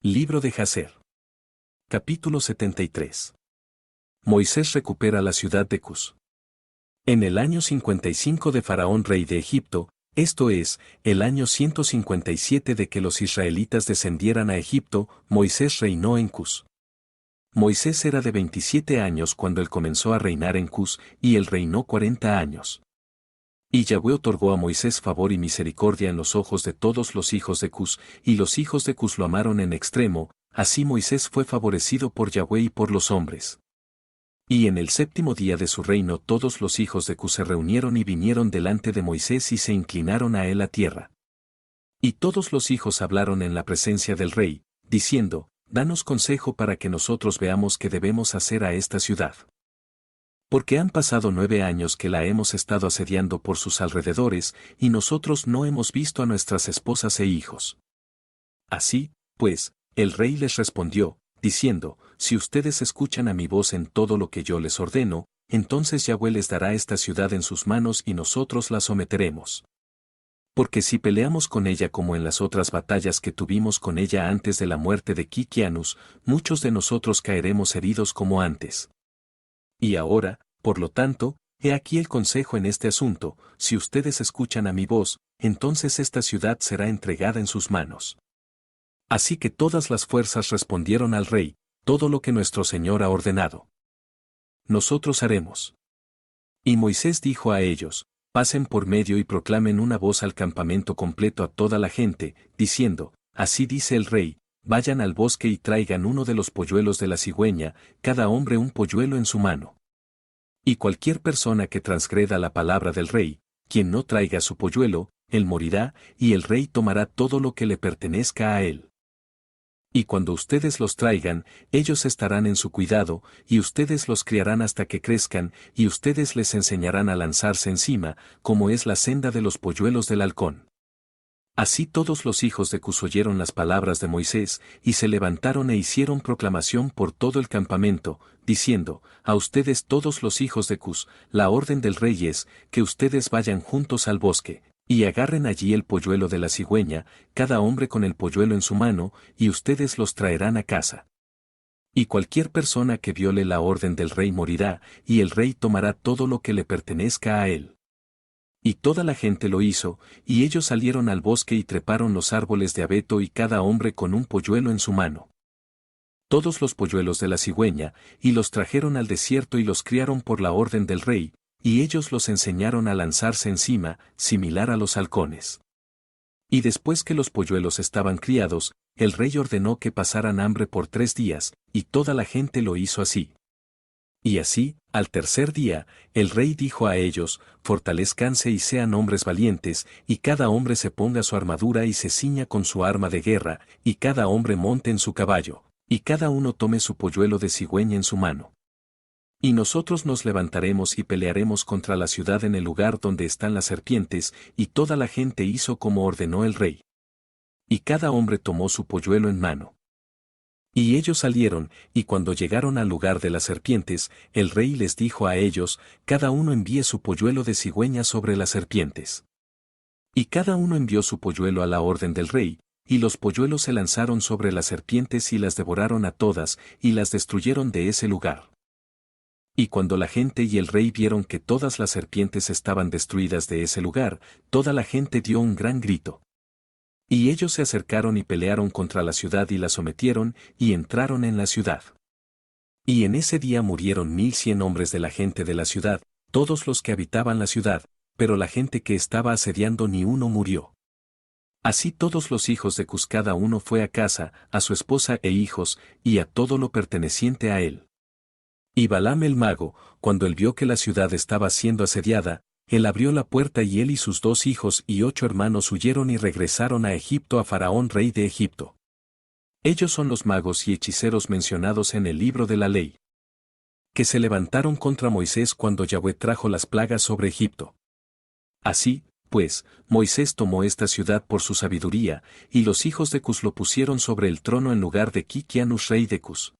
Libro de Jacer. Capítulo 73. Moisés recupera la ciudad de Cus. En el año 55 de Faraón rey de Egipto, esto es, el año 157 de que los israelitas descendieran a Egipto, Moisés reinó en Cus. Moisés era de 27 años cuando él comenzó a reinar en Cus, y él reinó 40 años. Y Yahweh otorgó a Moisés favor y misericordia en los ojos de todos los hijos de Cus, y los hijos de Cus lo amaron en extremo, así Moisés fue favorecido por Yahweh y por los hombres. Y en el séptimo día de su reino todos los hijos de Cus se reunieron y vinieron delante de Moisés y se inclinaron a él a tierra. Y todos los hijos hablaron en la presencia del rey, diciendo, danos consejo para que nosotros veamos qué debemos hacer a esta ciudad. Porque han pasado 9 años que la hemos estado asediando por sus alrededores, y nosotros no hemos visto a nuestras esposas e hijos. Así, pues, el rey les respondió, diciendo, si ustedes escuchan a mi voz en todo lo que yo les ordeno, entonces Yahweh les dará esta ciudad en sus manos y nosotros la someteremos. Porque si peleamos con ella como en las otras batallas que tuvimos con ella antes de la muerte de Kikianus, muchos de nosotros caeremos heridos como antes. Y ahora, por lo tanto, he aquí el consejo en este asunto, si ustedes escuchan a mi voz, entonces esta ciudad será entregada en sus manos. Así que todas las fuerzas respondieron al rey, todo lo que nuestro Señor ha ordenado. Nosotros haremos. Y Moisés dijo a ellos, pasen por medio y proclamen una voz al campamento completo a toda la gente, diciendo, así dice el rey, vayan al bosque y traigan uno de los polluelos de la cigüeña, cada hombre un polluelo en su mano. Y cualquier persona que transgreda la palabra del rey, quien no traiga su polluelo, él morirá, y el rey tomará todo lo que le pertenezca a él. Y cuando ustedes los traigan, ellos estarán en su cuidado, y ustedes los criarán hasta que crezcan, y ustedes les enseñarán a lanzarse encima, como es la senda de los polluelos del halcón. Así todos los hijos de Cus oyeron las palabras de Moisés, y se levantaron e hicieron proclamación por todo el campamento, diciendo, a ustedes todos los hijos de Cus, la orden del rey es, que ustedes vayan juntos al bosque, y agarren allí el polluelo de la cigüeña, cada hombre con el polluelo en su mano, y ustedes los traerán a casa. Y cualquier persona que viole la orden del rey morirá, y el rey tomará todo lo que le pertenezca a él. Y toda la gente lo hizo, y ellos salieron al bosque y treparon los árboles de abeto y cada hombre con un polluelo en su mano. Todos los polluelos de la cigüeña, y los trajeron al desierto y los criaron por la orden del rey, y ellos los enseñaron a lanzarse encima, similar a los halcones. Y después que los polluelos estaban criados, el rey ordenó que pasaran hambre por 3 días, y toda la gente lo hizo así. Y así, al tercer día, el rey dijo a ellos, fortalezcanse y sean hombres valientes, y cada hombre se ponga su armadura y se ciña con su arma de guerra, y cada hombre monte en su caballo, y cada uno tome su polluelo de cigüeña en su mano. Y nosotros nos levantaremos y pelearemos contra la ciudad en el lugar donde están las serpientes, y toda la gente hizo como ordenó el rey. Y cada hombre tomó su polluelo en mano. Y ellos salieron, y cuando llegaron al lugar de las serpientes, el rey les dijo a ellos, cada uno envíe su polluelo de cigüeña sobre las serpientes. Y cada uno envió su polluelo a la orden del rey, y los polluelos se lanzaron sobre las serpientes y las devoraron a todas, y las destruyeron de ese lugar. Y cuando la gente y el rey vieron que todas las serpientes estaban destruidas de ese lugar, toda la gente dio un gran grito. Y ellos se acercaron y pelearon contra la ciudad y la sometieron, y entraron en la ciudad. Y en ese día murieron 1100 hombres de la gente de la ciudad, todos los que habitaban la ciudad, pero la gente que estaba asediando ni uno murió. Así todos los hijos de Cus cada uno fue a casa, a su esposa e hijos, y a todo lo perteneciente a él. Y Balaam el mago, cuando él vio que la ciudad estaba siendo asediada, él abrió la puerta y él y sus 2 hijos y 8 hermanos huyeron y regresaron a Egipto a Faraón rey de Egipto. Ellos son los magos y hechiceros mencionados en el libro de la ley, que se levantaron contra Moisés cuando Yahweh trajo las plagas sobre Egipto. Así, pues, Moisés tomó esta ciudad por su sabiduría, y los hijos de Cus lo pusieron sobre el trono en lugar de Kikianus rey de Cus.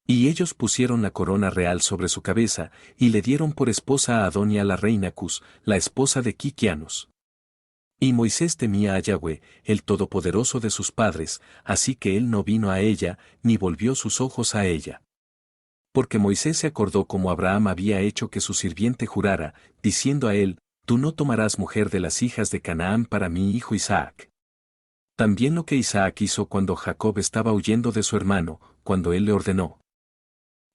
Y ellos pusieron la corona real sobre su cabeza, y le dieron por esposa a Adonia la reina Cus, la esposa de Kikianus. Y Moisés temía a Yahweh, el Todopoderoso de sus padres, así que él no vino a ella, ni volvió sus ojos a ella. Porque Moisés se acordó como Abraham había hecho que su sirviente jurara, diciendo a él, tú no tomarás mujer de las hijas de Canaán para mi hijo Isaac. También lo que Isaac hizo cuando Jacob estaba huyendo de su hermano, cuando él le ordenó,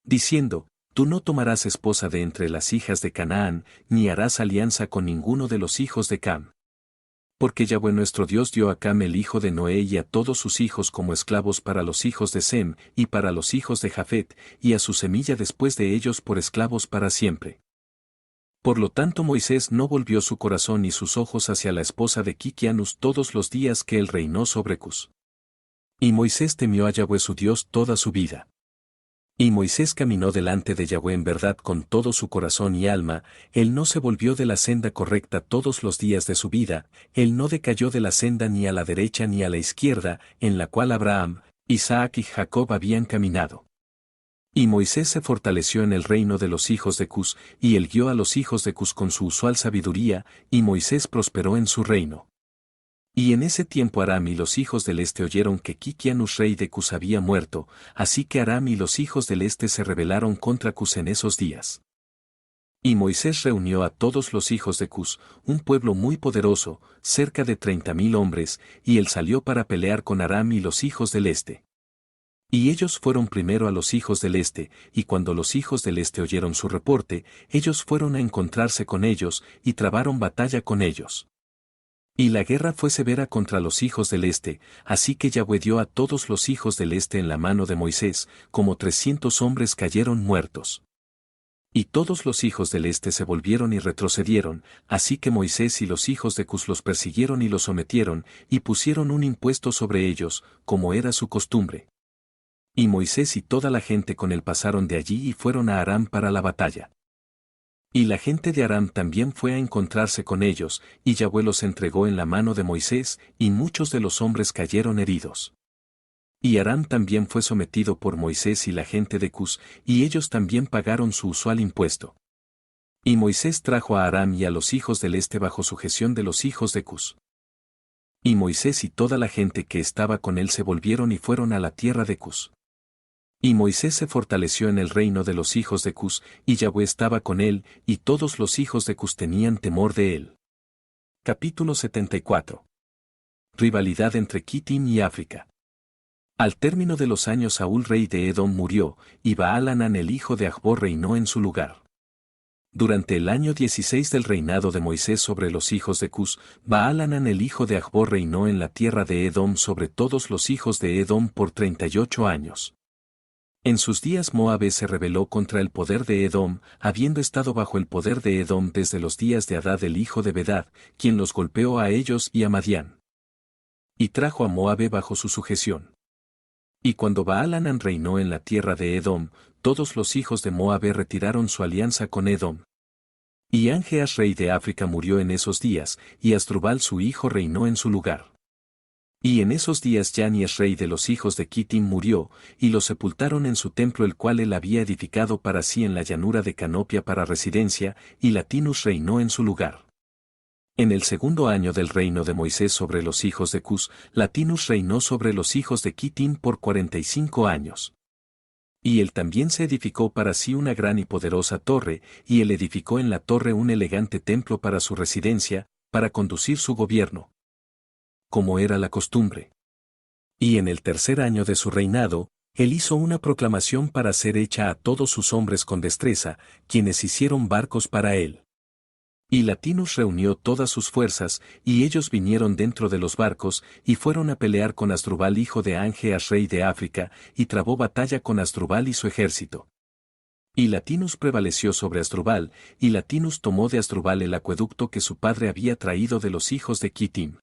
diciendo, tú no tomarás esposa de entre las hijas de Canaán, ni harás alianza con ninguno de los hijos de Cam. Porque Yahweh nuestro Dios dio a Cam el hijo de Noé y a todos sus hijos como esclavos para los hijos de Sem y para los hijos de Jafet, y a su semilla después de ellos por esclavos para siempre. Por lo tanto Moisés no volvió su corazón ni sus ojos hacia la esposa de Kikianus todos los días que él reinó sobre Cus. Y Moisés temió a Yahweh su Dios toda su vida. Y Moisés caminó delante de Yahweh en verdad con todo su corazón y alma, él no se volvió de la senda correcta todos los días de su vida, él no decayó de la senda ni a la derecha ni a la izquierda, en la cual Abraham, Isaac y Jacob habían caminado. Y Moisés se fortaleció en el reino de los hijos de Cus, y él guió a los hijos de Cus con su usual sabiduría, y Moisés prosperó en su reino. Y en ese tiempo Aram y los hijos del este oyeron que Kikianus rey de Cus había muerto, así que Aram y los hijos del este se rebelaron contra Cus en esos días. Y Moisés reunió a todos los hijos de Cus, un pueblo muy poderoso, cerca de 30,000 hombres, y él salió para pelear con Aram y los hijos del este. Y ellos fueron primero a los hijos del este, y cuando los hijos del este oyeron su reporte, ellos fueron a encontrarse con ellos, y trabaron batalla con ellos. Y la guerra fue severa contra los hijos del este, así que Yahweh dio a todos los hijos del este en la mano de Moisés, como 300 hombres cayeron muertos. Y todos los hijos del este se volvieron y retrocedieron, así que Moisés y los hijos de Cus los persiguieron y los sometieron, y pusieron un impuesto sobre ellos, como era su costumbre. Y Moisés y toda la gente con él pasaron de allí y fueron a Aram para la batalla. Y la gente de Aram también fue a encontrarse con ellos, y Yahweh los entregó en la mano de Moisés, y muchos de los hombres cayeron heridos. Y Aram también fue sometido por Moisés y la gente de Cus, y ellos también pagaron su usual impuesto. Y Moisés trajo a Aram y a los hijos del este bajo sujeción de los hijos de Cus. Y Moisés y toda la gente que estaba con él se volvieron y fueron a la tierra de Cus. Y Moisés se fortaleció en el reino de los hijos de Cus, y Yahweh estaba con él, y todos los hijos de Cus tenían temor de él. Capítulo 74. Rivalidad entre Kitim y África. Al término de los años Saúl rey de Edom murió, y Baal-Hanán el hijo de Achbor reinó en su lugar. Durante el año 16 del reinado de Moisés sobre los hijos de Cus, Baal-Hanán el hijo de Achbor reinó en la tierra de Edom sobre todos los hijos de Edom por 38 años. En sus días Moabe se rebeló contra el poder de Edom, habiendo estado bajo el poder de Edom desde los días de Hadad el hijo de Bedad, quien los golpeó a ellos y a Madián. Y trajo a Moabe bajo su sujeción. Y cuando Baal-Hanán reinó en la tierra de Edom, todos los hijos de Moabe retiraron su alianza con Edom. Y Angeas rey de África murió en esos días, y Asdrubal su hijo reinó en su lugar. Y en esos días Yanies rey de los hijos de Kitim murió, y lo sepultaron en su templo el cual él había edificado para sí en la llanura de Canopia para residencia, y Latinus reinó en su lugar. En el segundo año del reino de Moisés sobre los hijos de Cus, Latinus reinó sobre los hijos de Kitim por 45 años. Y él también se edificó para sí una gran y poderosa torre, y él edificó en la torre un elegante templo para su residencia, para conducir su gobierno, como era la costumbre. Y en el tercer año de su reinado, él hizo una proclamación para ser hecha a todos sus hombres con destreza, quienes hicieron barcos para él. Y Latinus reunió todas sus fuerzas, y ellos vinieron dentro de los barcos, y fueron a pelear con Asdrubal hijo de Angeas rey de África, y trabó batalla con Asdrubal y su ejército. Y Latinus prevaleció sobre Asdrubal, y Latinus tomó de Asdrubal el acueducto que su padre había traído de los hijos de Kitim.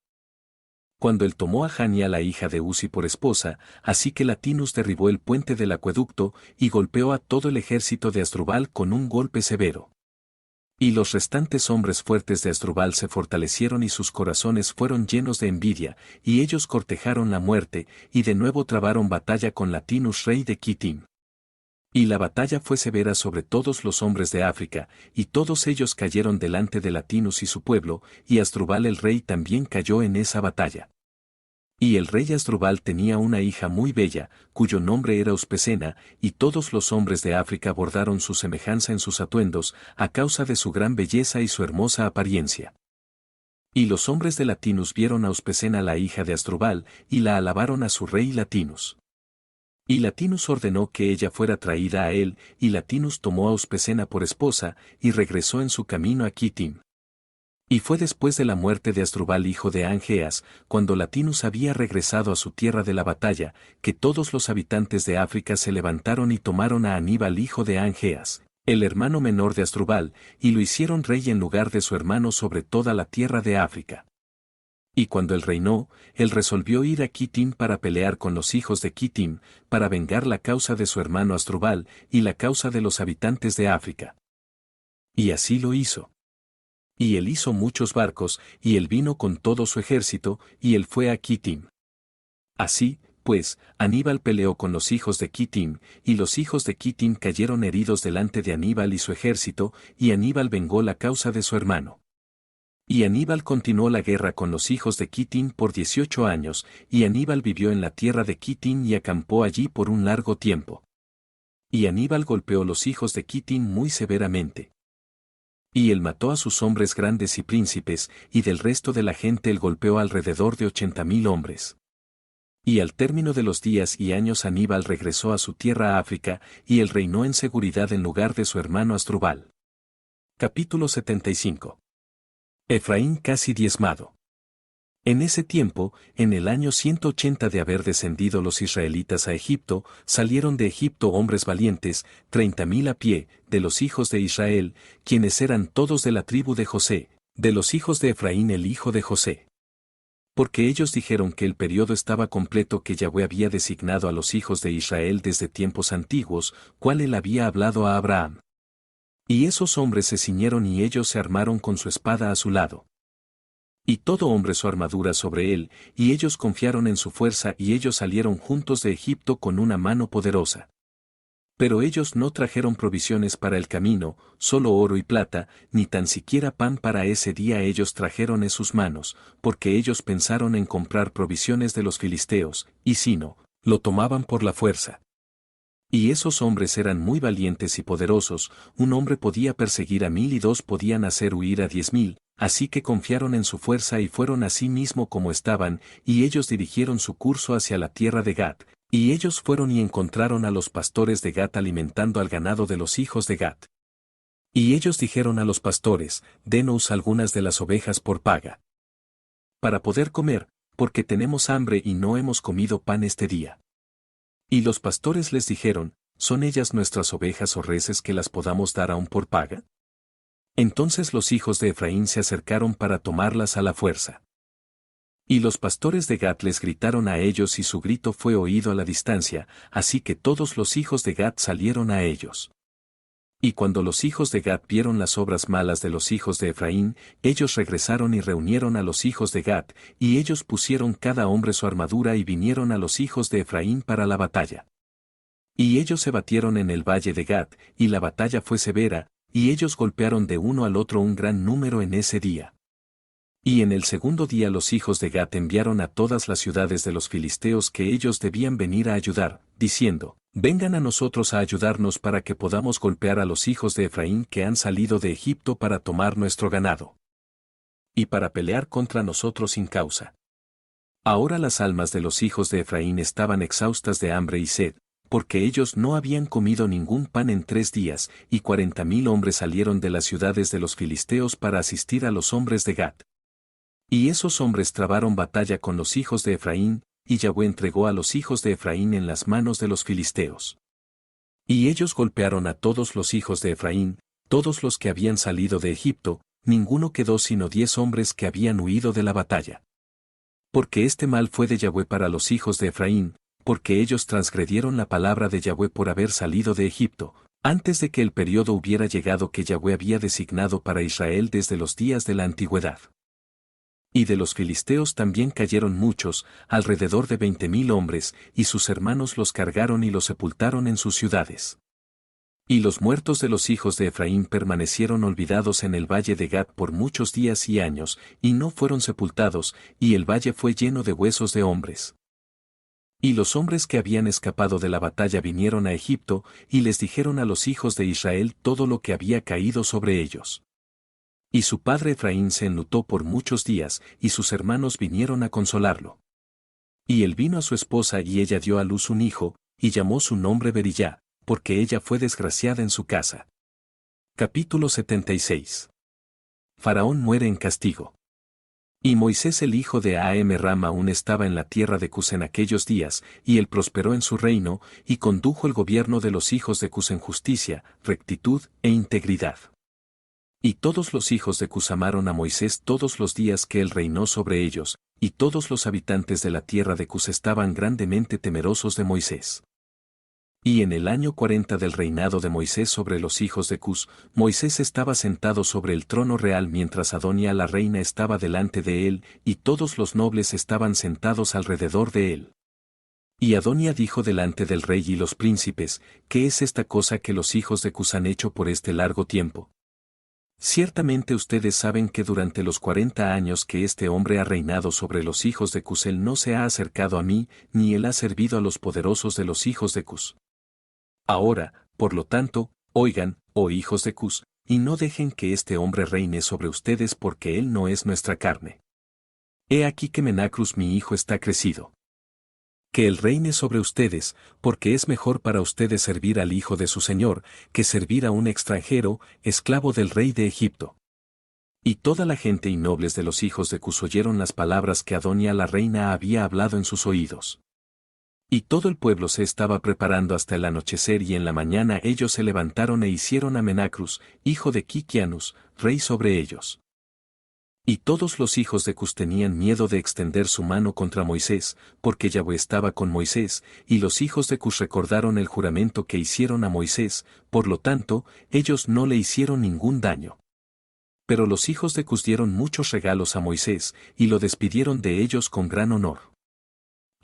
Cuando él tomó a Jania la hija de Uzi por esposa, así que Latinus derribó el puente del acueducto, y golpeó a todo el ejército de Asdrubal con un golpe severo. Y los restantes hombres fuertes de Asdrubal se fortalecieron y sus corazones fueron llenos de envidia, y ellos cortejaron la muerte, y de nuevo trabaron batalla con Latinus rey de Kitim. Y la batalla fue severa sobre todos los hombres de África, y todos ellos cayeron delante de Latinus y su pueblo, y Asdrubal el rey también cayó en esa batalla. Y el rey Asdrubal tenía una hija muy bella, cuyo nombre era Uspecena, y todos los hombres de África bordaron su semejanza en sus atuendos, a causa de su gran belleza y su hermosa apariencia. Y los hombres de Latinus vieron a Uspecena la hija de Asdrubal, y la alabaron a su rey Latinus. Y Latinus ordenó que ella fuera traída a él, y Latinus tomó a Uspecena por esposa, y regresó en su camino a Kitim. Y fue después de la muerte de Asdrubal hijo de Angeas, cuando Latinus había regresado a su tierra de la batalla, que todos los habitantes de África se levantaron y tomaron a Aníbal hijo de Angeas, el hermano menor de Asdrubal, y lo hicieron rey en lugar de su hermano sobre toda la tierra de África. Y cuando él reinó, él resolvió ir a Kitim para pelear con los hijos de Kitim, para vengar la causa de su hermano Asdrubal, y la causa de los habitantes de África. Y así lo hizo. Y él hizo muchos barcos, y él vino con todo su ejército, y él fue a Kitim. Así, pues, Aníbal peleó con los hijos de Kitim, y los hijos de Kitim cayeron heridos delante de Aníbal y su ejército, y Aníbal vengó la causa de su hermano. Y Aníbal continuó la guerra con los hijos de Kitim por 18 años, y Aníbal vivió en la tierra de Kitim y acampó allí por un largo tiempo. Y Aníbal golpeó los hijos de Kitim muy severamente. Y él mató a sus hombres grandes y príncipes, y del resto de la gente él golpeó alrededor de 80.000 hombres. Y al término de los días y años Aníbal regresó a su tierra África, y él reinó en seguridad en lugar de su hermano Asdrubal. Capítulo 75. Efraín casi diezmado. En ese tiempo, en el año 180 de haber descendido los israelitas a Egipto, salieron de Egipto hombres valientes, 30.000 a pie, de los hijos de Israel, quienes eran todos de la tribu de José, de los hijos de Efraín el hijo de José. Porque ellos dijeron que el periodo estaba completo que Yahweh había designado a los hijos de Israel desde tiempos antiguos, cual él había hablado a Abraham. Y esos hombres se ciñeron y ellos se armaron con su espada a su lado. Y todo hombre su armadura sobre él, y ellos confiaron en su fuerza y ellos salieron juntos de Egipto con una mano poderosa. Pero ellos no trajeron provisiones para el camino, solo oro y plata, ni tan siquiera pan para ese día ellos trajeron en sus manos, porque ellos pensaron en comprar provisiones de los filisteos, y si no, lo tomaban por la fuerza. Y esos hombres eran muy valientes y poderosos, un hombre podía perseguir a 1.000 y 2 podían hacer huir a 10.000, así que confiaron en su fuerza y fueron así mismo como estaban, y ellos dirigieron su curso hacia la tierra de Gad, y ellos fueron y encontraron a los pastores de Gad alimentando al ganado de los hijos de Gad. Y ellos dijeron a los pastores, denos algunas de las ovejas por paga. Para poder comer, porque tenemos hambre y no hemos comido pan este día. Y los pastores les dijeron, ¿son ellas nuestras ovejas o reses que las podamos dar aún por paga? Entonces los hijos de Efraín se acercaron para tomarlas a la fuerza. Y los pastores de Gad les gritaron a ellos y su grito fue oído a la distancia, así que todos los hijos de Gad salieron a ellos. Y cuando los hijos de Gad vieron las obras malas de los hijos de Efraín, ellos regresaron y reunieron a los hijos de Gad, y ellos pusieron cada hombre su armadura y vinieron a los hijos de Efraín para la batalla. Y ellos se batieron en el valle de Gad, y la batalla fue severa, y ellos golpearon de uno al otro un gran número en ese día. Y en el segundo día los hijos de Gad enviaron a todas las ciudades de los filisteos que ellos debían venir a ayudar, diciendo, vengan a nosotros a ayudarnos para que podamos golpear a los hijos de Efraín que han salido de Egipto para tomar nuestro ganado. Y para pelear contra nosotros sin causa. Ahora las almas de los hijos de Efraín estaban exhaustas de hambre y sed, porque ellos no habían comido ningún pan en 3 días, y 40.000 hombres salieron de las ciudades de los filisteos para asistir a los hombres de Gad. Y esos hombres trabaron batalla con los hijos de Efraín, y Yahweh entregó a los hijos de Efraín en las manos de los filisteos. Y ellos golpearon a todos los hijos de Efraín, todos los que habían salido de Egipto, ninguno quedó sino 10 hombres que habían huido de la batalla. Porque este mal fue de Yahweh para los hijos de Efraín, porque ellos transgredieron la palabra de Yahweh por haber salido de Egipto, antes de que el periodo hubiera llegado que Yahweh había designado para Israel desde los días de la antigüedad. Y de los filisteos también cayeron muchos, alrededor de 20.000 hombres, y sus hermanos los cargaron y los sepultaron en sus ciudades. Y los muertos de los hijos de Efraín permanecieron olvidados en el valle de Gad por muchos días y años, y no fueron sepultados, y el valle fue lleno de huesos de hombres. Y los hombres que habían escapado de la batalla vinieron a Egipto, y les dijeron a los hijos de Israel todo lo que había caído sobre ellos. Y su padre Efraín se enlutó por muchos días, y sus hermanos vinieron a consolarlo. Y él vino a su esposa y ella dio a luz un hijo, y llamó su nombre Berillá, porque ella fue desgraciada en su casa. Capítulo 76. Faraón muere en castigo. Y Moisés el hijo de Amram aún estaba en la tierra de Cus en aquellos días, y él prosperó en su reino, y condujo el gobierno de los hijos de Cus en justicia, rectitud e integridad. Y todos los hijos de Cus amaron a Moisés todos los días que él reinó sobre ellos, y todos los habitantes de la tierra de Cus estaban grandemente temerosos de Moisés. Y en el año 40 del reinado de Moisés sobre los hijos de Cus, Moisés estaba sentado sobre el trono real mientras Adonia la reina estaba delante de él, y todos los nobles estaban sentados alrededor de él. Y Adonia dijo delante del rey y los príncipes, ¿qué es esta cosa que los hijos de Cus han hecho por este largo tiempo? Ciertamente ustedes saben que durante los 40 años que este hombre ha reinado sobre los hijos de Cus él no se ha acercado a mí, ni él ha servido a los poderosos de los hijos de Cus. Ahora, por lo tanto, oigan, oh hijos de Cus, y no dejen que este hombre reine sobre ustedes porque él no es nuestra carne. He aquí que Menacrus mi hijo está crecido. Que él reine sobre ustedes, porque es mejor para ustedes servir al hijo de su señor, que servir a un extranjero, esclavo del rey de Egipto. Y toda la gente y nobles de los hijos de Cus oyeron las palabras que Adonia la reina había hablado en sus oídos. Y todo el pueblo se estaba preparando hasta el anochecer y en la mañana ellos se levantaron e hicieron a Menacrus, hijo de Kikianus, rey sobre ellos. Y todos los hijos de Cus tenían miedo de extender su mano contra Moisés, porque Yahweh estaba con Moisés, y los hijos de Cus recordaron el juramento que hicieron a Moisés, por lo tanto, ellos no le hicieron ningún daño. Pero los hijos de Cus dieron muchos regalos a Moisés, y lo despidieron de ellos con gran honor.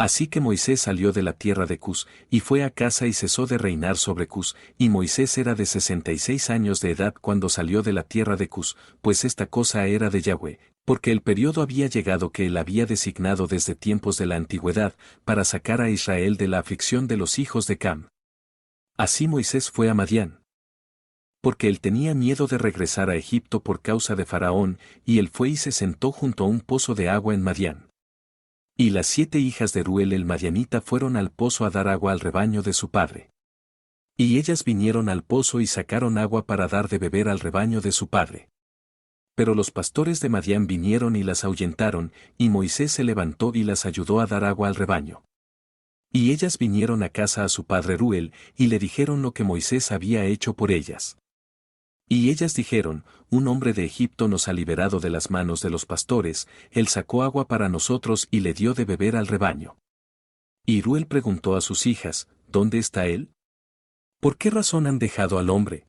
Así que Moisés salió de la tierra de Cus, y fue a casa y cesó de reinar sobre Cus, y Moisés era de 66 años de edad cuando salió de la tierra de Cus, pues esta cosa era de Yahweh, porque el periodo había llegado que él había designado desde tiempos de la antigüedad, para sacar a Israel de la aflicción de los hijos de Cam. Así Moisés fue a Madián. Porque él tenía miedo de regresar a Egipto por causa de Faraón, y él fue y se sentó junto a un pozo de agua en Madián. Y las 7 hijas de Ruel el madianita fueron al pozo a dar agua al rebaño de su padre. Y ellas vinieron al pozo y sacaron agua para dar de beber al rebaño de su padre. Pero los pastores de Madián vinieron y las ahuyentaron, y Moisés se levantó y las ayudó a dar agua al rebaño. Y ellas vinieron a casa a su padre Ruel, y le dijeron lo que Moisés había hecho por ellas. Y ellas dijeron, un hombre de Egipto nos ha liberado de las manos de los pastores, él sacó agua para nosotros y le dio de beber al rebaño. Y Ruel preguntó a sus hijas, ¿dónde está él? ¿Por qué razón han dejado al hombre?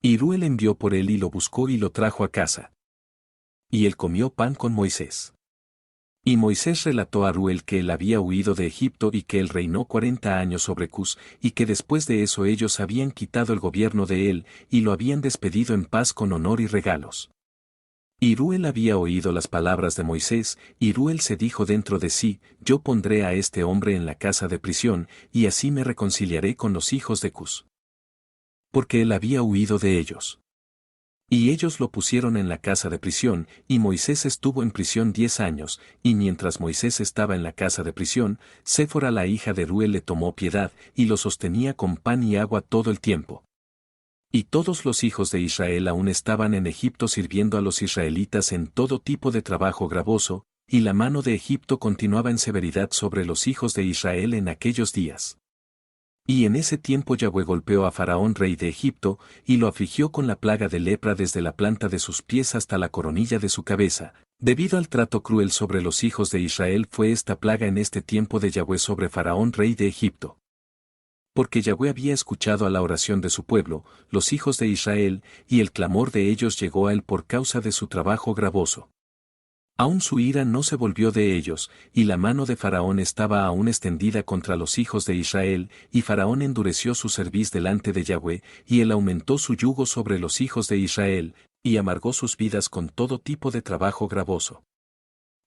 Y Ruel envió por él y lo buscó y lo trajo a casa. Y él comió pan con Moisés. Y Moisés relató a Ruel que él había huido de Egipto y que él reinó 40 años sobre Cus, y que después de eso ellos habían quitado el gobierno de él, y lo habían despedido en paz con honor y regalos. Y Ruel había oído las palabras de Moisés, y Ruel se dijo dentro de sí, yo pondré a este hombre en la casa de prisión, y así me reconciliaré con los hijos de Cus. Porque él había huido de ellos. Y ellos lo pusieron en la casa de prisión, y Moisés estuvo en prisión 10 años, y mientras Moisés estaba en la casa de prisión, Séfora la hija de Ruel le tomó piedad, y lo sostenía con pan y agua todo el tiempo. Y todos los hijos de Israel aún estaban en Egipto sirviendo a los israelitas en todo tipo de trabajo gravoso, y la mano de Egipto continuaba en severidad sobre los hijos de Israel en aquellos días. Y en ese tiempo Yahweh golpeó a Faraón rey de Egipto, y lo afligió con la plaga de lepra desde la planta de sus pies hasta la coronilla de su cabeza. Debido al trato cruel sobre los hijos de Israel fue esta plaga en este tiempo de Yahweh sobre Faraón rey de Egipto. Porque Yahweh había escuchado a la oración de su pueblo, los hijos de Israel, y el clamor de ellos llegó a él por causa de su trabajo gravoso. Aún su ira no se volvió de ellos, y la mano de Faraón estaba aún extendida contra los hijos de Israel, y Faraón endureció su cerviz delante de Yahweh, y él aumentó su yugo sobre los hijos de Israel, y amargó sus vidas con todo tipo de trabajo gravoso.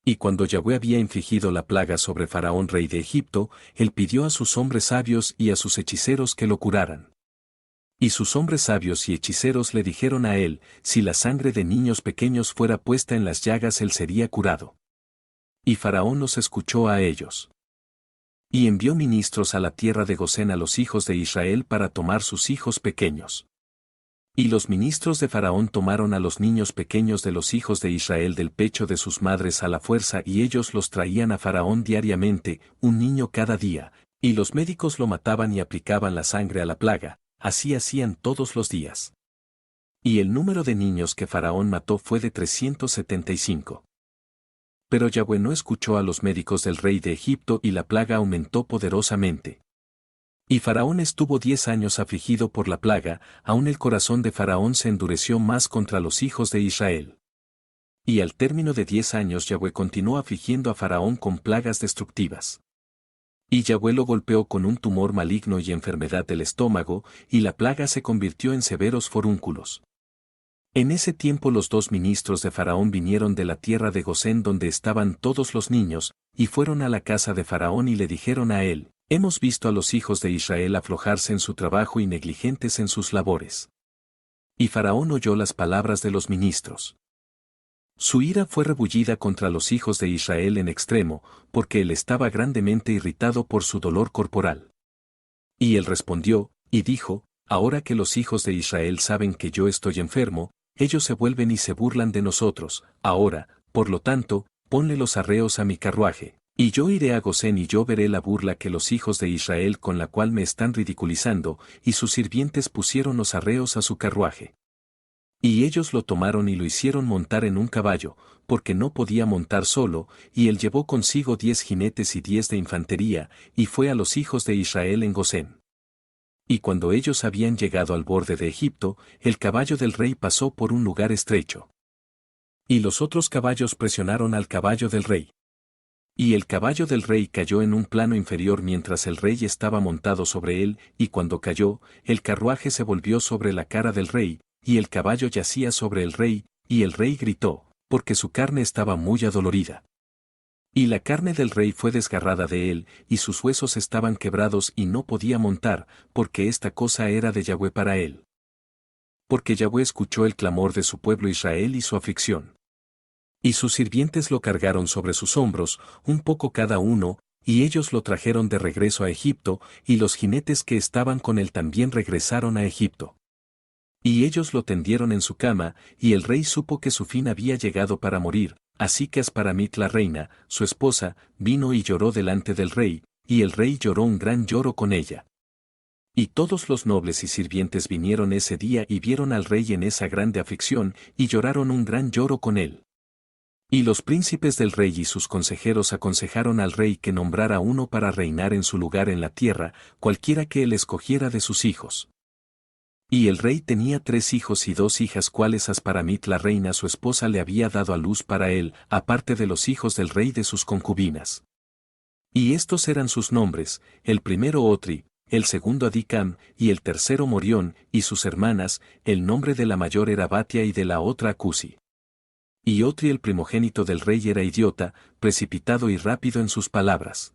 Y cuando Yahweh había infligido la plaga sobre Faraón rey de Egipto, él pidió a sus hombres sabios y a sus hechiceros que lo curaran. Y sus hombres sabios y hechiceros le dijeron a él, si la sangre de niños pequeños fuera puesta en las llagas él sería curado. Y Faraón los escuchó a ellos. Y envió ministros a la tierra de Gosén a los hijos de Israel para tomar sus hijos pequeños. Y los ministros de Faraón tomaron a los niños pequeños de los hijos de Israel del pecho de sus madres a la fuerza y ellos los traían a Faraón diariamente, un niño cada día, y los médicos lo mataban y aplicaban la sangre a la plaga. Así hacían todos los días. Y el número de niños que Faraón mató fue de 375. Pero Yahweh no escuchó a los médicos del rey de Egipto y la plaga aumentó poderosamente. Y Faraón estuvo 10 años afligido por la plaga, aún el corazón de Faraón se endureció más contra los hijos de Israel. Y al término de 10 años Yahweh continuó afligiendo a Faraón con plagas destructivas. Y Yahweh lo golpeó con un tumor maligno y enfermedad del estómago, y la plaga se convirtió en severos forúnculos. En ese tiempo los dos ministros de Faraón vinieron de la tierra de Gosén donde estaban todos los niños, y fueron a la casa de Faraón y le dijeron a él, hemos visto a los hijos de Israel aflojarse en su trabajo y negligentes en sus labores. Y Faraón oyó las palabras de los ministros. Su ira fue rebullida contra los hijos de Israel en extremo, porque él estaba grandemente irritado por su dolor corporal. Y él respondió, y dijo, ahora que los hijos de Israel saben que yo estoy enfermo, ellos se vuelven y se burlan de nosotros, ahora, por lo tanto, ponle los arreos a mi carruaje, y yo iré a Gosén y yo veré la burla que los hijos de Israel con la cual me están ridiculizando, y sus sirvientes pusieron los arreos a su carruaje. Y ellos lo tomaron y lo hicieron montar en un caballo, porque no podía montar solo, y él llevó consigo 10 jinetes y 10 de infantería, y fue a los hijos de Israel en Gosén. Y cuando ellos habían llegado al borde de Egipto, el caballo del rey pasó por un lugar estrecho. Y los otros caballos presionaron al caballo del rey. Y el caballo del rey cayó en un plano inferior mientras el rey estaba montado sobre él, y cuando cayó, el carruaje se volvió sobre la cara del rey, y el caballo yacía sobre el rey, y el rey gritó, porque su carne estaba muy adolorida. Y la carne del rey fue desgarrada de él, y sus huesos estaban quebrados y no podía montar, porque esta cosa era de Yahweh para él. Porque Yahweh escuchó el clamor de su pueblo Israel y su aflicción. Y sus sirvientes lo cargaron sobre sus hombros, un poco cada uno, y ellos lo trajeron de regreso a Egipto, y los jinetes que estaban con él también regresaron a Egipto. Y ellos lo tendieron en su cama, y el rey supo que su fin había llegado para morir, así que Asparamit la reina, su esposa, vino y lloró delante del rey, y el rey lloró un gran lloro con ella. Y todos los nobles y sirvientes vinieron ese día y vieron al rey en esa grande aflicción, y lloraron un gran lloro con él. Y los príncipes del rey y sus consejeros aconsejaron al rey que nombrara uno para reinar en su lugar en la tierra, cualquiera que él escogiera de sus hijos. Y el rey tenía 3 hijos y 2 hijas cuales Asparamit la reina su esposa le había dado a luz para él, aparte de los hijos del rey de sus concubinas. Y estos eran sus nombres, el primero Otri, el segundo Adicam, y el tercero Morión, y sus hermanas, el nombre de la mayor era Batia y de la otra Cusi. Y Otri el primogénito del rey era idiota, precipitado y rápido en sus palabras.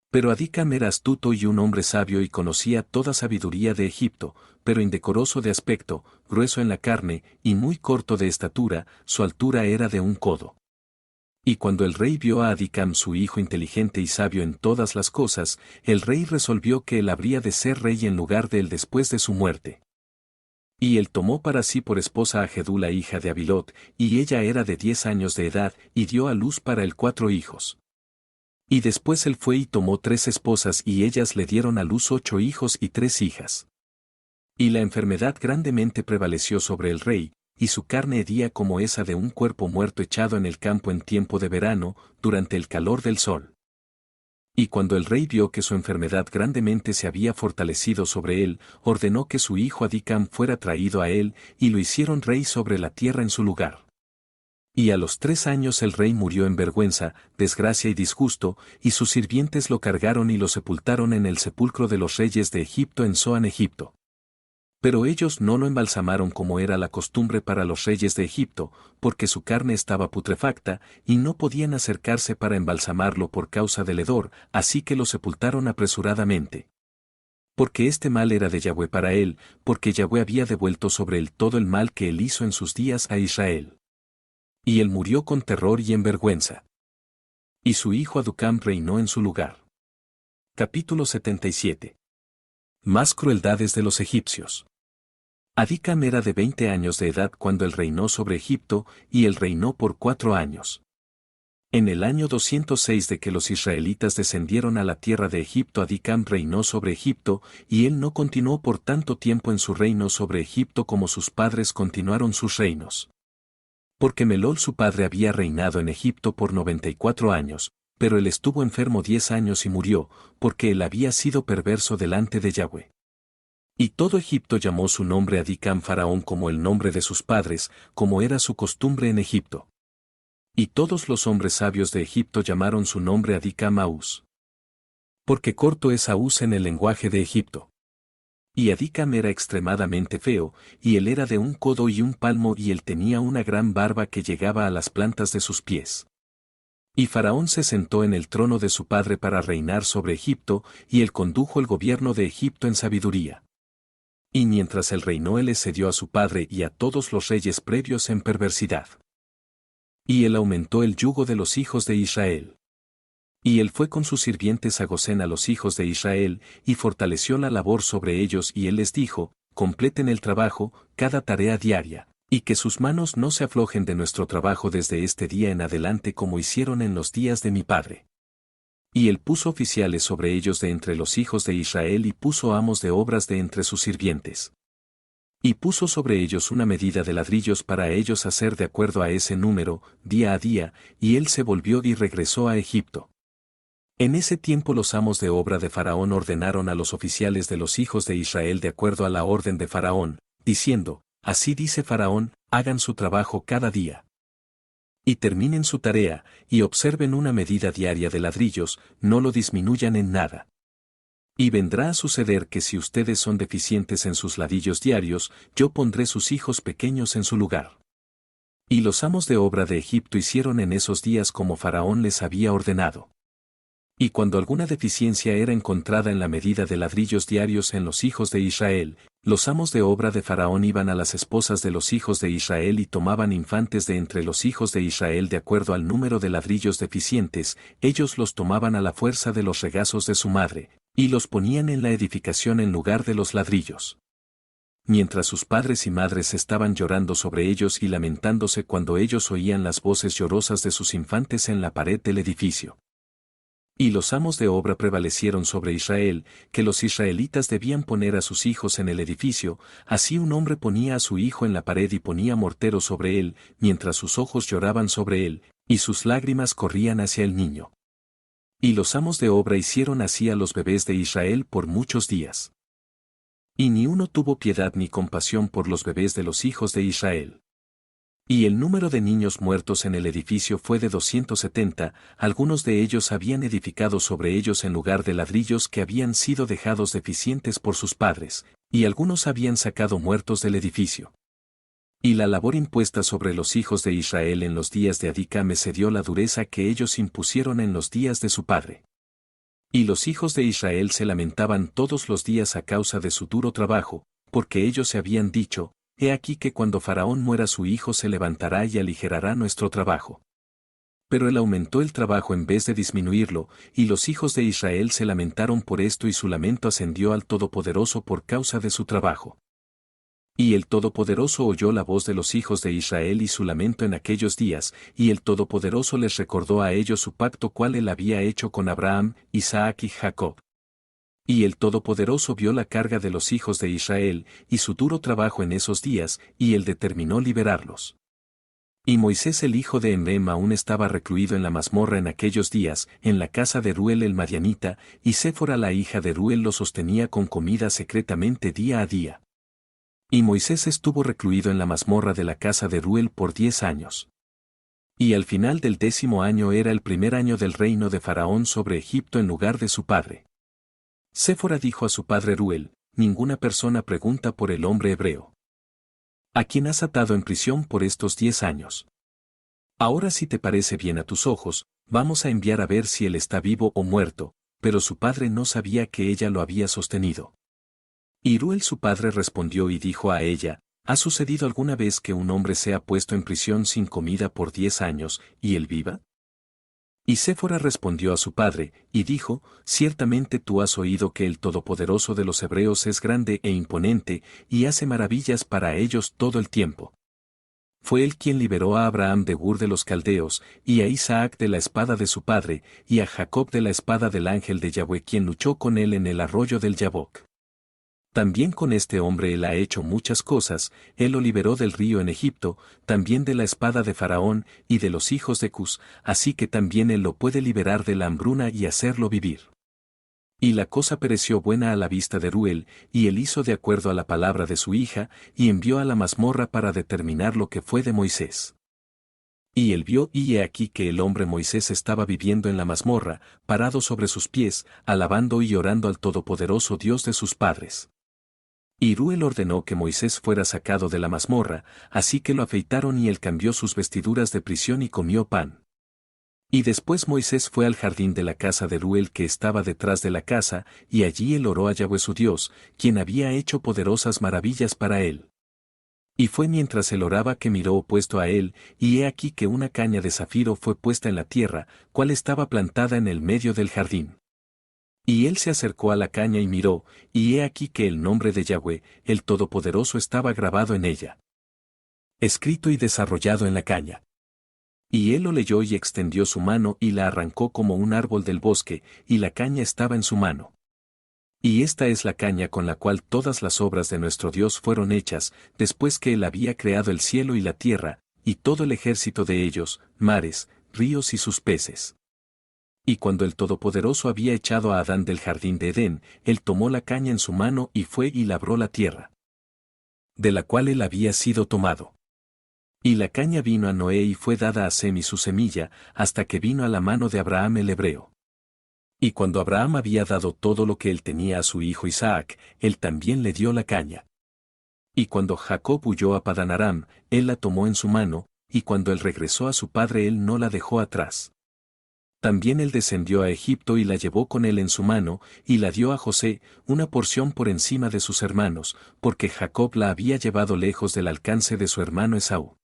Pero Adicam era astuto y un hombre sabio y conocía toda sabiduría de Egipto, pero indecoroso de aspecto, grueso en la carne, y muy corto de estatura, su altura era de un codo. Y cuando el rey vio a Adicam su hijo inteligente y sabio en todas las cosas, el rey resolvió que él habría de ser rey en lugar de él después de su muerte. Y él tomó para sí por esposa a Gedula hija de Abilot, y ella era de 10 años de edad, y dio a luz para él 4 hijos. Y después él fue y tomó 3 esposas y ellas le dieron a luz 8 hijos y 3 hijas. Y la enfermedad grandemente prevaleció sobre el rey, y su carne hedía como esa de un cuerpo muerto echado en el campo en tiempo de verano, durante el calor del sol. Y cuando el rey vio que su enfermedad grandemente se había fortalecido sobre él, ordenó que su hijo Adicam fuera traído a él, y lo hicieron rey sobre la tierra en su lugar. Y a los 3 años el rey murió en vergüenza, desgracia y disgusto, y sus sirvientes lo cargaron y lo sepultaron en el sepulcro de los reyes de Egipto en Zoán, Egipto. Pero ellos no lo embalsamaron como era la costumbre para los reyes de Egipto, porque su carne estaba putrefacta, y no podían acercarse para embalsamarlo por causa del hedor, así que lo sepultaron apresuradamente. Porque este mal era de Yahweh para él, porque Yahweh había devuelto sobre él todo el mal que él hizo en sus días a Israel. Y él murió con terror y en vergüenza. Y su hijo Aducam reinó en su lugar. Capítulo 77. Más crueldades de los egipcios. Adicam era de 20 años de edad cuando él reinó sobre Egipto, y él reinó por 4 años. En el año 206 de que los israelitas descendieron a la tierra de Egipto, Adicam reinó sobre Egipto, y él no continuó por tanto tiempo en su reino sobre Egipto como sus padres continuaron sus reinos. Porque Melol su padre había reinado en Egipto por 94 años, pero él estuvo enfermo 10 años y murió, porque él había sido perverso delante de Yahweh. Y todo Egipto llamó su nombre Adicam faraón como el nombre de sus padres, como era su costumbre en Egipto. Y todos los hombres sabios de Egipto llamaron su nombre Adicam Aus. Porque corto es Aus en el lenguaje de Egipto. Y Adicam era extremadamente feo, y él era de un codo y un palmo y él tenía una gran barba que llegaba a las plantas de sus pies. Y Faraón se sentó en el trono de su padre para reinar sobre Egipto, y él condujo el gobierno de Egipto en sabiduría. Y mientras él reinó él excedió a su padre y a todos los reyes previos en perversidad. Y él aumentó el yugo de los hijos de Israel. Y él fue con sus sirvientes a Gosén a los hijos de Israel, y fortaleció la labor sobre ellos y él les dijo, completen el trabajo, cada tarea diaria, y que sus manos no se aflojen de nuestro trabajo desde este día en adelante como hicieron en los días de mi padre. Y él puso oficiales sobre ellos de entre los hijos de Israel y puso amos de obras de entre sus sirvientes. Y puso sobre ellos una medida de ladrillos para ellos hacer de acuerdo a ese número, día a día, y él se volvió y regresó a Egipto. En ese tiempo los amos de obra de Faraón ordenaron a los oficiales de los hijos de Israel de acuerdo a la orden de Faraón, diciendo, así dice Faraón, hagan su trabajo cada día. Y terminen su tarea, y observen una medida diaria de ladrillos, no lo disminuyan en nada. Y vendrá a suceder que si ustedes son deficientes en sus ladrillos diarios, yo pondré sus hijos pequeños en su lugar. Y los amos de obra de Egipto hicieron en esos días como Faraón les había ordenado. Y cuando alguna deficiencia era encontrada en la medida de ladrillos diarios en los hijos de Israel, los amos de obra de Faraón iban a las esposas de los hijos de Israel y tomaban infantes de entre los hijos de Israel de acuerdo al número de ladrillos deficientes, ellos los tomaban a la fuerza de los regazos de su madre, y los ponían en la edificación en lugar de los ladrillos. Mientras sus padres y madres estaban llorando sobre ellos y lamentándose cuando ellos oían las voces llorosas de sus infantes en la pared del edificio. Y los amos de obra prevalecieron sobre Israel, que los israelitas debían poner a sus hijos en el edificio, así un hombre ponía a su hijo en la pared y ponía mortero sobre él, mientras sus ojos lloraban sobre él, y sus lágrimas corrían hacia el niño. Y los amos de obra hicieron así a los bebés de Israel por muchos días. Y ni uno tuvo piedad ni compasión por los bebés de los hijos de Israel. Y el número de niños muertos en el edificio fue de 270, algunos de ellos habían edificado sobre ellos en lugar de ladrillos que habían sido dejados deficientes por sus padres, y algunos habían sacado muertos del edificio. Y la labor impuesta sobre los hijos de Israel en los días de Adicam excedió la dureza que ellos impusieron en los días de su padre. Y los hijos de Israel se lamentaban todos los días a causa de su duro trabajo, porque ellos se habían dicho, he aquí que cuando Faraón muera su hijo se levantará y aligerará nuestro trabajo. Pero él aumentó el trabajo en vez de disminuirlo, y los hijos de Israel se lamentaron por esto y su lamento ascendió al Todopoderoso por causa de su trabajo. Y el Todopoderoso oyó la voz de los hijos de Israel y su lamento en aquellos días, y el Todopoderoso les recordó a ellos su pacto cual él había hecho con Abraham, Isaac y Jacob. Y el Todopoderoso vio la carga de los hijos de Israel, y su duro trabajo en esos días, y él determinó liberarlos. Y Moisés el hijo de Emrem aún estaba recluido en la mazmorra en aquellos días, en la casa de Ruel el madianita, y Séfora la hija de Ruel lo sostenía con comida secretamente día a día. Y Moisés estuvo recluido en la mazmorra de la casa de Ruel por 10 años. Y al final del 10º año era el primer año del reino de Faraón sobre Egipto en lugar de su padre. Séfora dijo a su padre Ruel: ninguna persona pregunta por el hombre hebreo, a quien has atado en prisión por estos 10 años. Ahora, si te parece bien a tus ojos, vamos a enviar a ver si él está vivo o muerto, pero su padre no sabía que ella lo había sostenido. Y Ruel su padre respondió y dijo a ella: ¿ha sucedido alguna vez que un hombre sea puesto en prisión sin comida por 10 años, y él viva? Y Séfora respondió a su padre, y dijo: ciertamente tú has oído que el Todopoderoso de los Hebreos es grande e imponente, y hace maravillas para ellos todo el tiempo. Fue él quien liberó a Abraham de Ur de los Caldeos, y a Isaac de la espada de su padre, y a Jacob de la espada del ángel de Yahweh quien luchó con él en el arroyo del Yabok. También con este hombre él ha hecho muchas cosas, él lo liberó del río en Egipto, también de la espada de Faraón y de los hijos de Cus, así que también él lo puede liberar de la hambruna y hacerlo vivir. Y la cosa pareció buena a la vista de Ruel, y él hizo de acuerdo a la palabra de su hija, y envió a la mazmorra para determinar lo que fue de Moisés. Y él vio, y he aquí que el hombre Moisés estaba viviendo en la mazmorra, parado sobre sus pies, alabando y orando al Todopoderoso Dios de sus padres. Y Ruel ordenó que Moisés fuera sacado de la mazmorra, así que lo afeitaron y él cambió sus vestiduras de prisión y comió pan. Y después Moisés fue al jardín de la casa de Ruel que estaba detrás de la casa, y allí él oró a Yahweh su Dios, quien había hecho poderosas maravillas para él. Y fue mientras él oraba que miró opuesto a él, y he aquí que una caña de zafiro fue puesta en la tierra, cual estaba plantada en el medio del jardín. Y él se acercó a la caña y miró, y he aquí que el nombre de Yahweh, el Todopoderoso, estaba grabado en ella, escrito y desarrollado en la caña. Y él lo leyó y extendió su mano y la arrancó como un árbol del bosque, y la caña estaba en su mano. Y esta es la caña con la cual todas las obras de nuestro Dios fueron hechas, después que él había creado el cielo y la tierra, y todo el ejército de ellos, mares, ríos y sus peces. Y cuando el Todopoderoso había echado a Adán del jardín de Edén, él tomó la caña en su mano y fue y labró la tierra, de la cual él había sido tomado. Y la caña vino a Noé y fue dada a Sem y su semilla, hasta que vino a la mano de Abraham el hebreo. Y cuando Abraham había dado todo lo que él tenía a su hijo Isaac, él también le dio la caña. Y cuando Jacob huyó a Padán Aram, él la tomó en su mano, y cuando él regresó a su padre él no la dejó atrás. También él descendió a Egipto y la llevó con él en su mano, y la dio a José, una porción por encima de sus hermanos, porque Jacob la había llevado lejos del alcance de su hermano Esaú.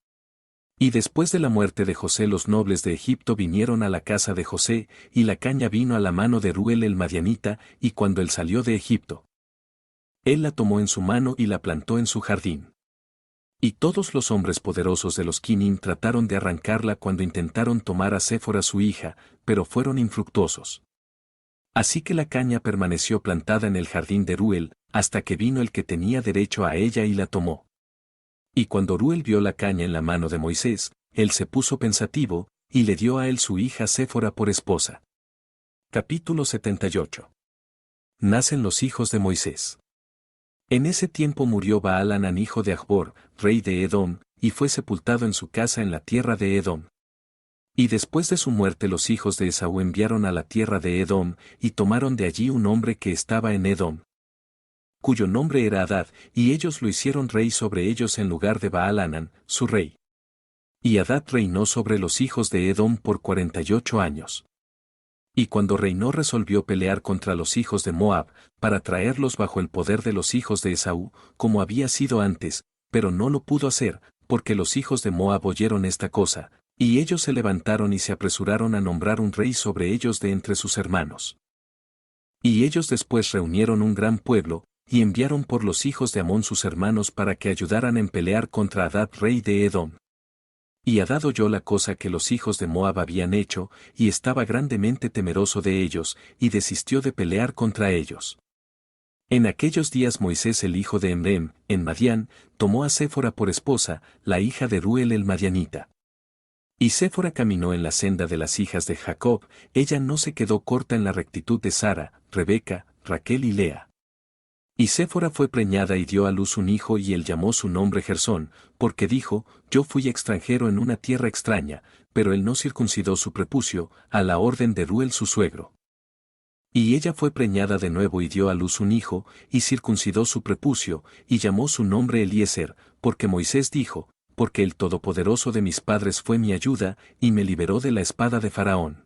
Y después de la muerte de José los nobles de Egipto vinieron a la casa de José, y la caña vino a la mano de Ruel el madianita, y cuando él salió de Egipto, él la tomó en su mano y la plantó en su jardín. Y todos los hombres poderosos de los Quinim trataron de arrancarla cuando intentaron tomar a Séfora su hija, pero fueron infructuosos. Así que la caña permaneció plantada en el jardín de Ruel, hasta que vino el que tenía derecho a ella y la tomó. Y cuando Ruel vio la caña en la mano de Moisés, él se puso pensativo, y le dio a él su hija Séfora por esposa. Capítulo 78. Nacen los hijos de Moisés. En ese tiempo murió Baal-Hanán hijo de Achbor, rey de Edom, y fue sepultado en su casa en la tierra de Edom. Y después de su muerte los hijos de Esaú enviaron a la tierra de Edom, y tomaron de allí un hombre que estaba en Edom, cuyo nombre era Adad, y ellos lo hicieron rey sobre ellos en lugar de Baal-Hanán, su rey. Y Adad reinó sobre los hijos de Edom por 48 años. Y cuando reinó resolvió pelear contra los hijos de Moab, para traerlos bajo el poder de los hijos de Esaú, como había sido antes, pero no lo pudo hacer, porque los hijos de Moab oyeron esta cosa, y ellos se levantaron y se apresuraron a nombrar un rey sobre ellos de entre sus hermanos. Y ellos después reunieron un gran pueblo, y enviaron por los hijos de Amón sus hermanos para que ayudaran en pelear contra Adad rey de Edom. Y Adad oyó la cosa que los hijos de Moab habían hecho, y estaba grandemente temeroso de ellos, y desistió de pelear contra ellos. En aquellos días Moisés el hijo de Emrem, en Madián, tomó a Séfora por esposa, la hija de Ruel el madianita. Y Séfora caminó en la senda de las hijas de Jacob, ella no se quedó corta en la rectitud de Sara, Rebeca, Raquel y Lea. Y Séfora fue preñada y dio a luz un hijo y él llamó su nombre Gersón, porque dijo, yo fui extranjero en una tierra extraña, pero él no circuncidó su prepucio, a la orden de Ruel su suegro. Y ella fue preñada de nuevo y dio a luz un hijo, y circuncidó su prepucio, y llamó su nombre Eliezer, porque Moisés dijo, porque el Todopoderoso de mis padres fue mi ayuda, y me liberó de la espada de Faraón.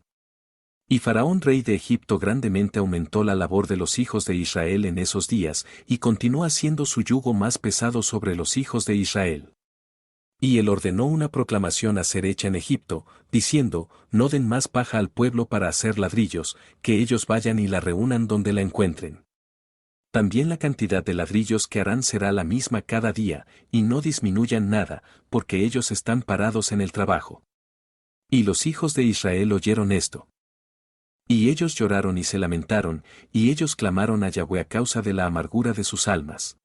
Y Faraón rey de Egipto grandemente aumentó la labor de los hijos de Israel en esos días, y continuó haciendo su yugo más pesado sobre los hijos de Israel. Y él ordenó una proclamación a ser hecha en Egipto, diciendo, no den más paja al pueblo para hacer ladrillos, que ellos vayan y la reúnan donde la encuentren. También la cantidad de ladrillos que harán será la misma cada día, y no disminuyan nada, porque ellos están parados en el trabajo. Y los hijos de Israel oyeron esto. Y ellos lloraron y se lamentaron, y ellos clamaron a Yahweh a causa de la amargura de sus almas.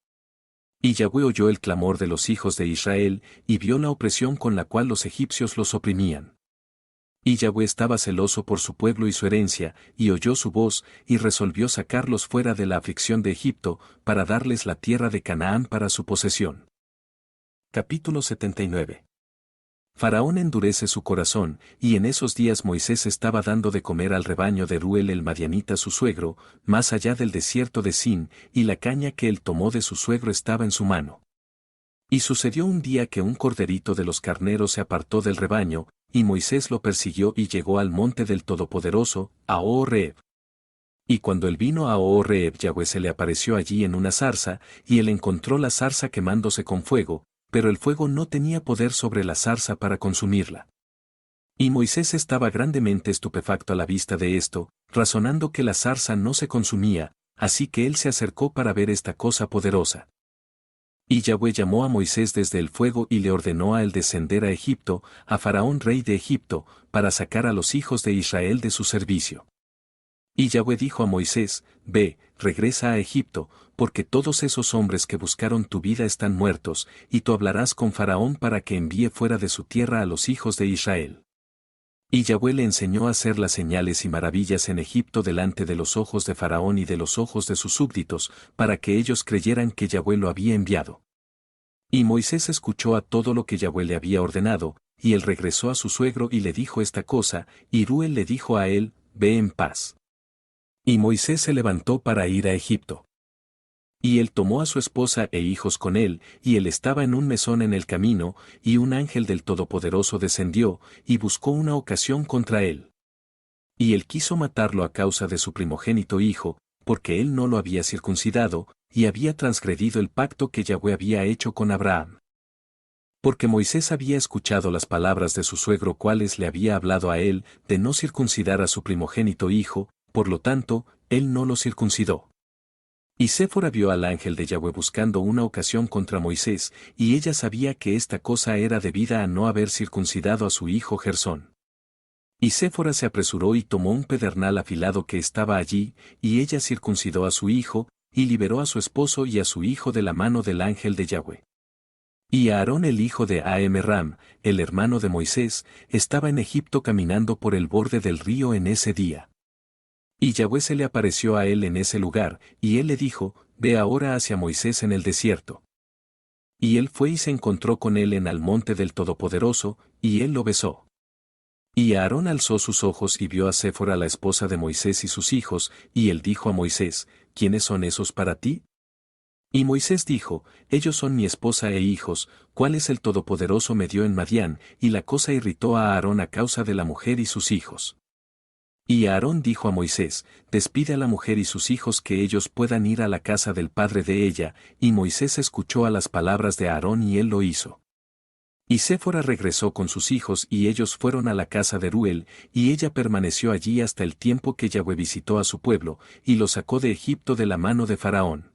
Y Yahweh oyó el clamor de los hijos de Israel, y vio la opresión con la cual los egipcios los oprimían. Y Yahweh estaba celoso por su pueblo y su herencia, y oyó su voz, y resolvió sacarlos fuera de la aflicción de Egipto, para darles la tierra de Canaán para su posesión. Capítulo 79. Faraón endurece su corazón, y en esos días Moisés estaba dando de comer al rebaño de Ruel el madianita su suegro, más allá del desierto de Sin, y la caña que él tomó de su suegro estaba en su mano. Y sucedió un día que un corderito de los carneros se apartó del rebaño, y Moisés lo persiguió y llegó al monte del Todopoderoso, a Horeb. Y cuando él vino a Horeb, Yahweh se le apareció allí en una zarza, y él encontró la zarza quemándose con fuego, pero el fuego no tenía poder sobre la zarza para consumirla. Y Moisés estaba grandemente estupefacto a la vista de esto, razonando que la zarza no se consumía, así que él se acercó para ver esta cosa poderosa. Y Yahweh llamó a Moisés desde el fuego y le ordenó a él descender a Egipto, a Faraón rey de Egipto, para sacar a los hijos de Israel de su servicio. Y Yahweh dijo a Moisés, ve, regresa a Egipto, porque todos esos hombres que buscaron tu vida están muertos, y tú hablarás con Faraón para que envíe fuera de su tierra a los hijos de Israel. Y Yahweh le enseñó a hacer las señales y maravillas en Egipto delante de los ojos de Faraón y de los ojos de sus súbditos, para que ellos creyeran que Yahweh lo había enviado. Y Moisés escuchó a todo lo que Yahweh le había ordenado, y él regresó a su suegro y le dijo esta cosa, y Ruel le dijo a él, ve en paz. Y Moisés se levantó para ir a Egipto. Y él tomó a su esposa e hijos con él, y él estaba en un mesón en el camino, y un ángel del Todopoderoso descendió, y buscó una ocasión contra él. Y él quiso matarlo a causa de su primogénito hijo, porque él no lo había circuncidado, y había transgredido el pacto que Yahweh había hecho con Abraham. Porque Moisés había escuchado las palabras de su suegro cuales le había hablado a él, de no circuncidar a su primogénito hijo, por lo tanto, él no lo circuncidó. Y Séfora vio al ángel de Yahweh buscando una ocasión contra Moisés, y ella sabía que esta cosa era debida a no haber circuncidado a su hijo Gersón. Y Séfora se apresuró y tomó un pedernal afilado que estaba allí, y ella circuncidó a su hijo, y liberó a su esposo y a su hijo de la mano del ángel de Yahweh. Y Aarón el hijo de Amram, el hermano de Moisés, estaba en Egipto caminando por el borde del río en ese día. Y Yahweh se le apareció a él en ese lugar, y él le dijo, ve ahora hacia Moisés en el desierto. Y él fue y se encontró con él en el monte del Todopoderoso, y él lo besó. Y Aarón alzó sus ojos y vio a Séfora la esposa de Moisés y sus hijos, y él dijo a Moisés, ¿quiénes son esos para ti? Y Moisés dijo, ellos son mi esposa e hijos, cuales el Todopoderoso me dio en Madián, y la cosa irritó a Aarón a causa de la mujer y sus hijos. Y Aarón dijo a Moisés, despide a la mujer y sus hijos que ellos puedan ir a la casa del padre de ella, y Moisés escuchó a las palabras de Aarón y él lo hizo. Y Séfora regresó con sus hijos y ellos fueron a la casa de Ruel, y ella permaneció allí hasta el tiempo que Yahweh visitó a su pueblo, y lo sacó de Egipto de la mano de Faraón.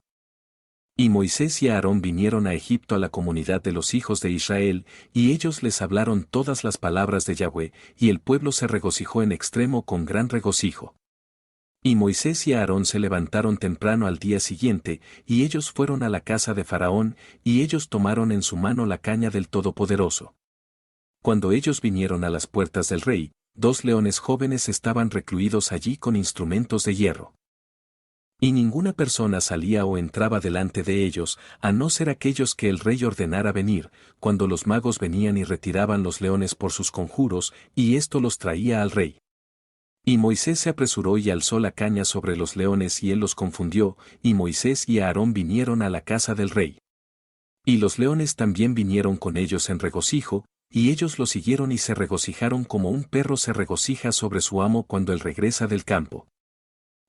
Y Moisés y Aarón vinieron a Egipto a la comunidad de los hijos de Israel, y ellos les hablaron todas las palabras de Yahweh, y el pueblo se regocijó en extremo con gran regocijo. Y Moisés y Aarón se levantaron temprano al día siguiente, y ellos fueron a la casa de Faraón, y ellos tomaron en su mano la caña del Todopoderoso. Cuando ellos vinieron a las puertas del rey, 2 leones jóvenes estaban recluidos allí con instrumentos de hierro. Y ninguna persona salía o entraba delante de ellos, a no ser aquellos que el rey ordenara venir, cuando los magos venían y retiraban los leones por sus conjuros, y esto los traía al rey. Y Moisés se apresuró y alzó la caña sobre los leones y él los confundió, y Moisés y Aarón vinieron a la casa del rey. Y los leones también vinieron con ellos en regocijo, y ellos lo siguieron y se regocijaron como un perro se regocija sobre su amo cuando él regresa del campo.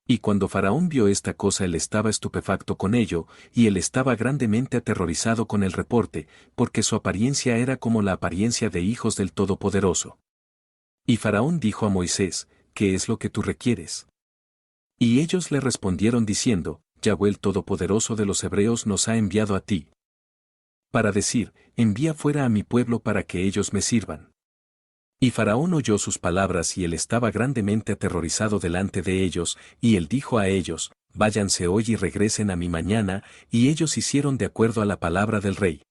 Y cuando Faraón vio esta cosa él estaba estupefacto con ello, y él estaba grandemente aterrorizado con el reporte, porque su apariencia era como la apariencia de hijos del Todopoderoso. Y Faraón dijo a Moisés, ¿qué es lo que tú requieres? Y ellos le respondieron diciendo, Yahweh el Todopoderoso de los Hebreos nos ha enviado a ti. Para decir, envía fuera a mi pueblo para que ellos me sirvan. Y Faraón oyó sus palabras y él estaba grandemente aterrorizado delante de ellos, y él dijo a ellos, váyanse hoy y regresen a mí mañana, y ellos hicieron de acuerdo a la palabra del rey.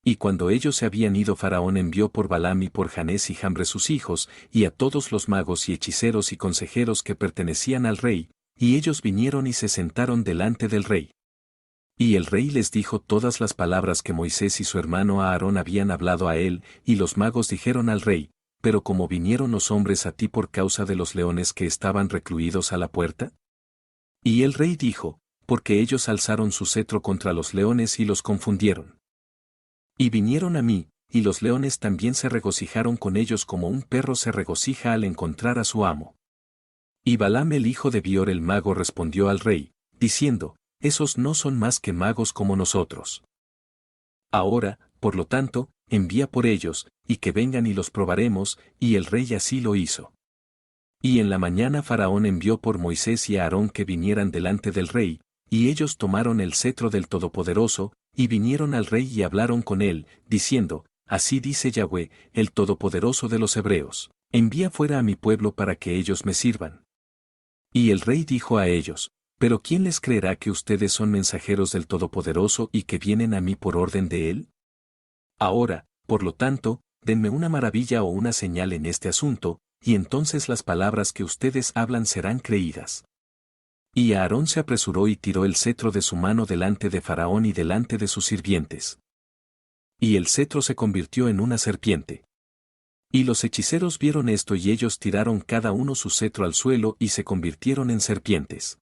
Y cuando ellos se habían ido Faraón envió por Balaam y por Janés y Jambres sus hijos, y a todos los magos y hechiceros y consejeros que pertenecían al rey, y ellos vinieron y se sentaron delante del rey. Y el rey les dijo todas las palabras que Moisés y su hermano Aarón habían hablado a él, y los magos dijeron al rey, pero ¿cómo vinieron los hombres a ti por causa de los leones que estaban recluidos a la puerta? Y el rey dijo, porque ellos alzaron su cetro contra los leones y los confundieron. Y vinieron a mí, y los leones también se regocijaron con ellos como un perro se regocija al encontrar a su amo. Y Balaam el hijo de Bior el mago respondió al rey, diciendo, esos no son más que magos como nosotros. Ahora, por lo tanto, envía por ellos, y que vengan y los probaremos, y el rey así lo hizo. Y en la mañana Faraón envió por Moisés y Aarón que vinieran delante del rey, y ellos tomaron el cetro del Todopoderoso, y vinieron al rey y hablaron con él, diciendo, así dice Yahweh, el Todopoderoso de los Hebreos, envía fuera a mi pueblo para que ellos me sirvan. Y el rey dijo a ellos, pero ¿quién les creerá que ustedes son mensajeros del Todopoderoso y que vienen a mí por orden de él? Ahora, por lo tanto, denme una maravilla o una señal en este asunto, y entonces las palabras que ustedes hablan serán creídas. Y Aarón se apresuró y tiró el cetro de su mano delante de Faraón y delante de sus sirvientes. Y el cetro se convirtió en una serpiente. Y los hechiceros vieron esto y ellos tiraron cada uno su cetro al suelo y se convirtieron en serpientes.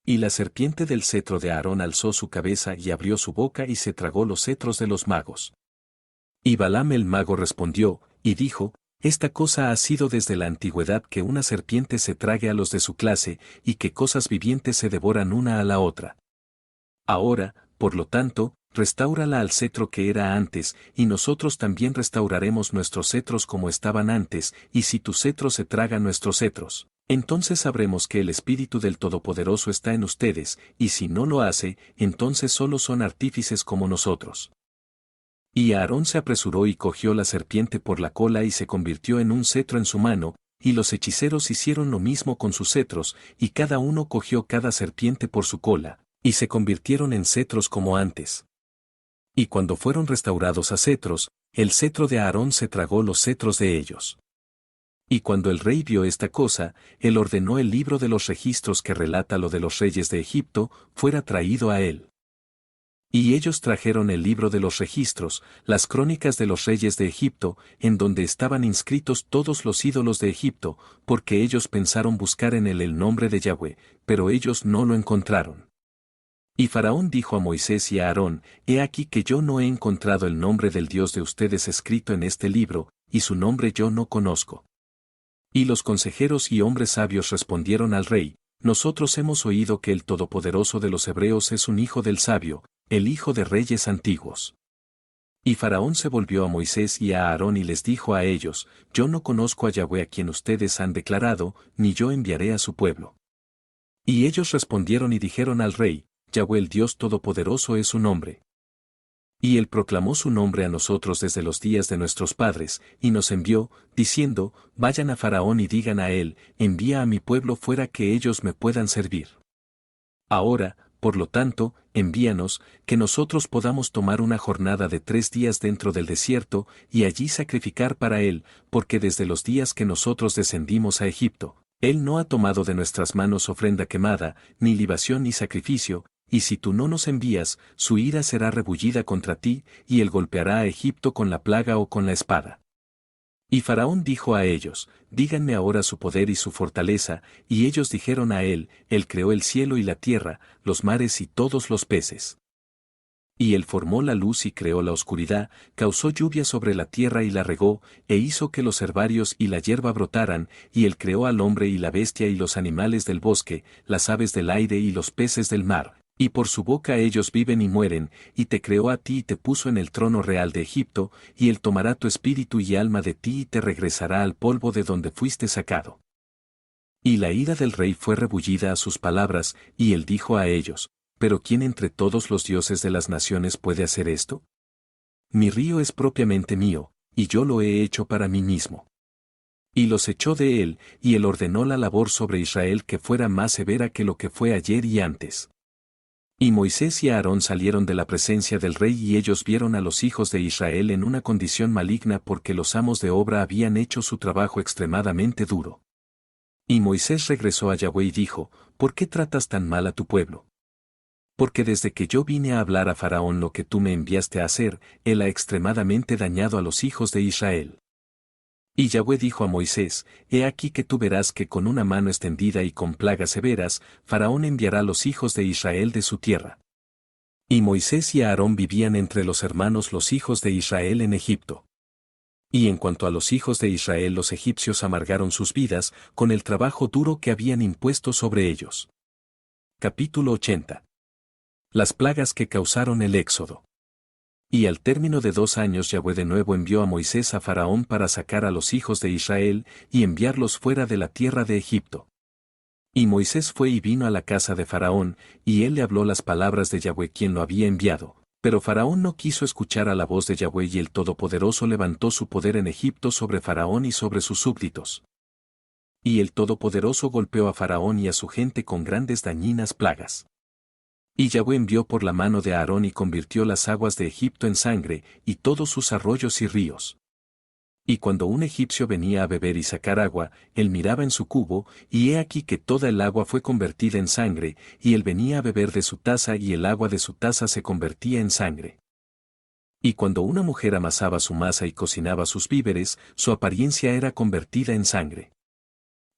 Y la serpiente del cetro de Aarón alzó su cabeza y abrió su boca y se tragó los cetros de los magos. Y Balaam el mago respondió, y dijo, esta cosa ha sido desde la antigüedad que una serpiente se trague a los de su clase, y que cosas vivientes se devoran una a la otra. Ahora, por lo tanto, restáurala al cetro que era antes, y nosotros también restauraremos nuestros cetros como estaban antes, y si tu cetro se traga nuestros cetros, entonces sabremos que el Espíritu del Todopoderoso está en ustedes, y si no lo hace, entonces solo son artífices como nosotros. Y Aarón se apresuró y cogió la serpiente por la cola y se convirtió en un cetro en su mano, y los hechiceros hicieron lo mismo con sus cetros, y cada uno cogió cada serpiente por su cola, y se convirtieron en cetros como antes. Y cuando fueron restaurados a cetros, el cetro de Aarón se tragó los cetros de ellos. Y cuando el rey vio esta cosa, él ordenó el libro de los registros que relata lo de los reyes de Egipto, fuera traído a él. Y ellos trajeron el libro de los registros, las crónicas de los reyes de Egipto, en donde estaban inscritos todos los ídolos de Egipto, porque ellos pensaron buscar en él el nombre de Yahweh, pero ellos no lo encontraron. Y Faraón dijo a Moisés y a Aarón, he aquí que yo no he encontrado el nombre del Dios de ustedes escrito en este libro, y su nombre yo no conozco. Y los consejeros y hombres sabios respondieron al rey, nosotros hemos oído que el Todopoderoso de los Hebreos es un hijo del sabio, el hijo de reyes antiguos. Y Faraón se volvió a Moisés y a Aarón y les dijo a ellos, yo no conozco a Yahweh a quien ustedes han declarado, ni yo enviaré a su pueblo. Y ellos respondieron y dijeron al rey, Yahweh el Dios Todopoderoso es su nombre. Y él proclamó su nombre a nosotros desde los días de nuestros padres, y nos envió, diciendo, vayan a Faraón y digan a él, envía a mi pueblo fuera que ellos me puedan servir. Ahora, por lo tanto, envíanos, que nosotros podamos tomar una jornada de 3 días dentro del desierto, y allí sacrificar para él, porque desde los días que nosotros descendimos a Egipto, Él no ha tomado de nuestras manos ofrenda quemada, ni libación ni sacrificio, y si tú no nos envías, su ira será rebullida contra ti, y él golpeará a Egipto con la plaga o con la espada. Y Faraón dijo a ellos, díganme ahora su poder y su fortaleza, y ellos dijeron a él, él creó el cielo y la tierra, los mares y todos los peces. Y él formó la luz y creó la oscuridad, causó lluvia sobre la tierra y la regó, e hizo que los herbarios y la hierba brotaran, y él creó al hombre y la bestia y los animales del bosque, las aves del aire y los peces del mar, y por su boca ellos viven y mueren, y te creó a ti y te puso en el trono real de Egipto, y él tomará tu espíritu y alma de ti y te regresará al polvo de donde fuiste sacado. Y la ira del rey fue rebullida a sus palabras, y él dijo a ellos, ¿pero quién entre todos los dioses de las naciones puede hacer esto? Mi río es propiamente mío, y yo lo he hecho para mí mismo. Y los echó de él, y él ordenó la labor sobre Israel que fuera más severa que lo que fue ayer y antes. Y Moisés y Aarón salieron de la presencia del rey y ellos vieron a los hijos de Israel en una condición maligna porque los amos de obra habían hecho su trabajo extremadamente duro. Y Moisés regresó a Yahweh y dijo, ¿por qué tratas tan mal a tu pueblo? Porque desde que yo vine a hablar a Faraón lo que tú me enviaste a hacer, él ha extremadamente dañado a los hijos de Israel. Y Yahweh dijo a Moisés, he aquí que tú verás que con una mano extendida y con plagas severas, Faraón enviará a los hijos de Israel de su tierra. Y Moisés y Aarón vivían entre los hermanos los hijos de Israel en Egipto. Y en cuanto a los hijos de Israel los egipcios amargaron sus vidas con el trabajo duro que habían impuesto sobre ellos. Capítulo 80. Las plagas que causaron el éxodo. Y al término de 2 años Yahweh de nuevo envió a Moisés a Faraón para sacar a los hijos de Israel y enviarlos fuera de la tierra de Egipto. Y Moisés fue y vino a la casa de Faraón, y él le habló las palabras de Yahweh quien lo había enviado. Pero Faraón no quiso escuchar a la voz de Yahweh y el Todopoderoso levantó su poder en Egipto sobre Faraón y sobre sus súbditos. Y el Todopoderoso golpeó a Faraón y a su gente con grandes dañinas plagas. Y Yahweh envió por la mano de Aarón y convirtió las aguas de Egipto en sangre, y todos sus arroyos y ríos. Y cuando un egipcio venía a beber y sacar agua, él miraba en su cubo, y he aquí que toda el agua fue convertida en sangre, y él venía a beber de su taza y el agua de su taza se convertía en sangre. Y cuando una mujer amasaba su masa y cocinaba sus víveres, su apariencia era convertida en sangre.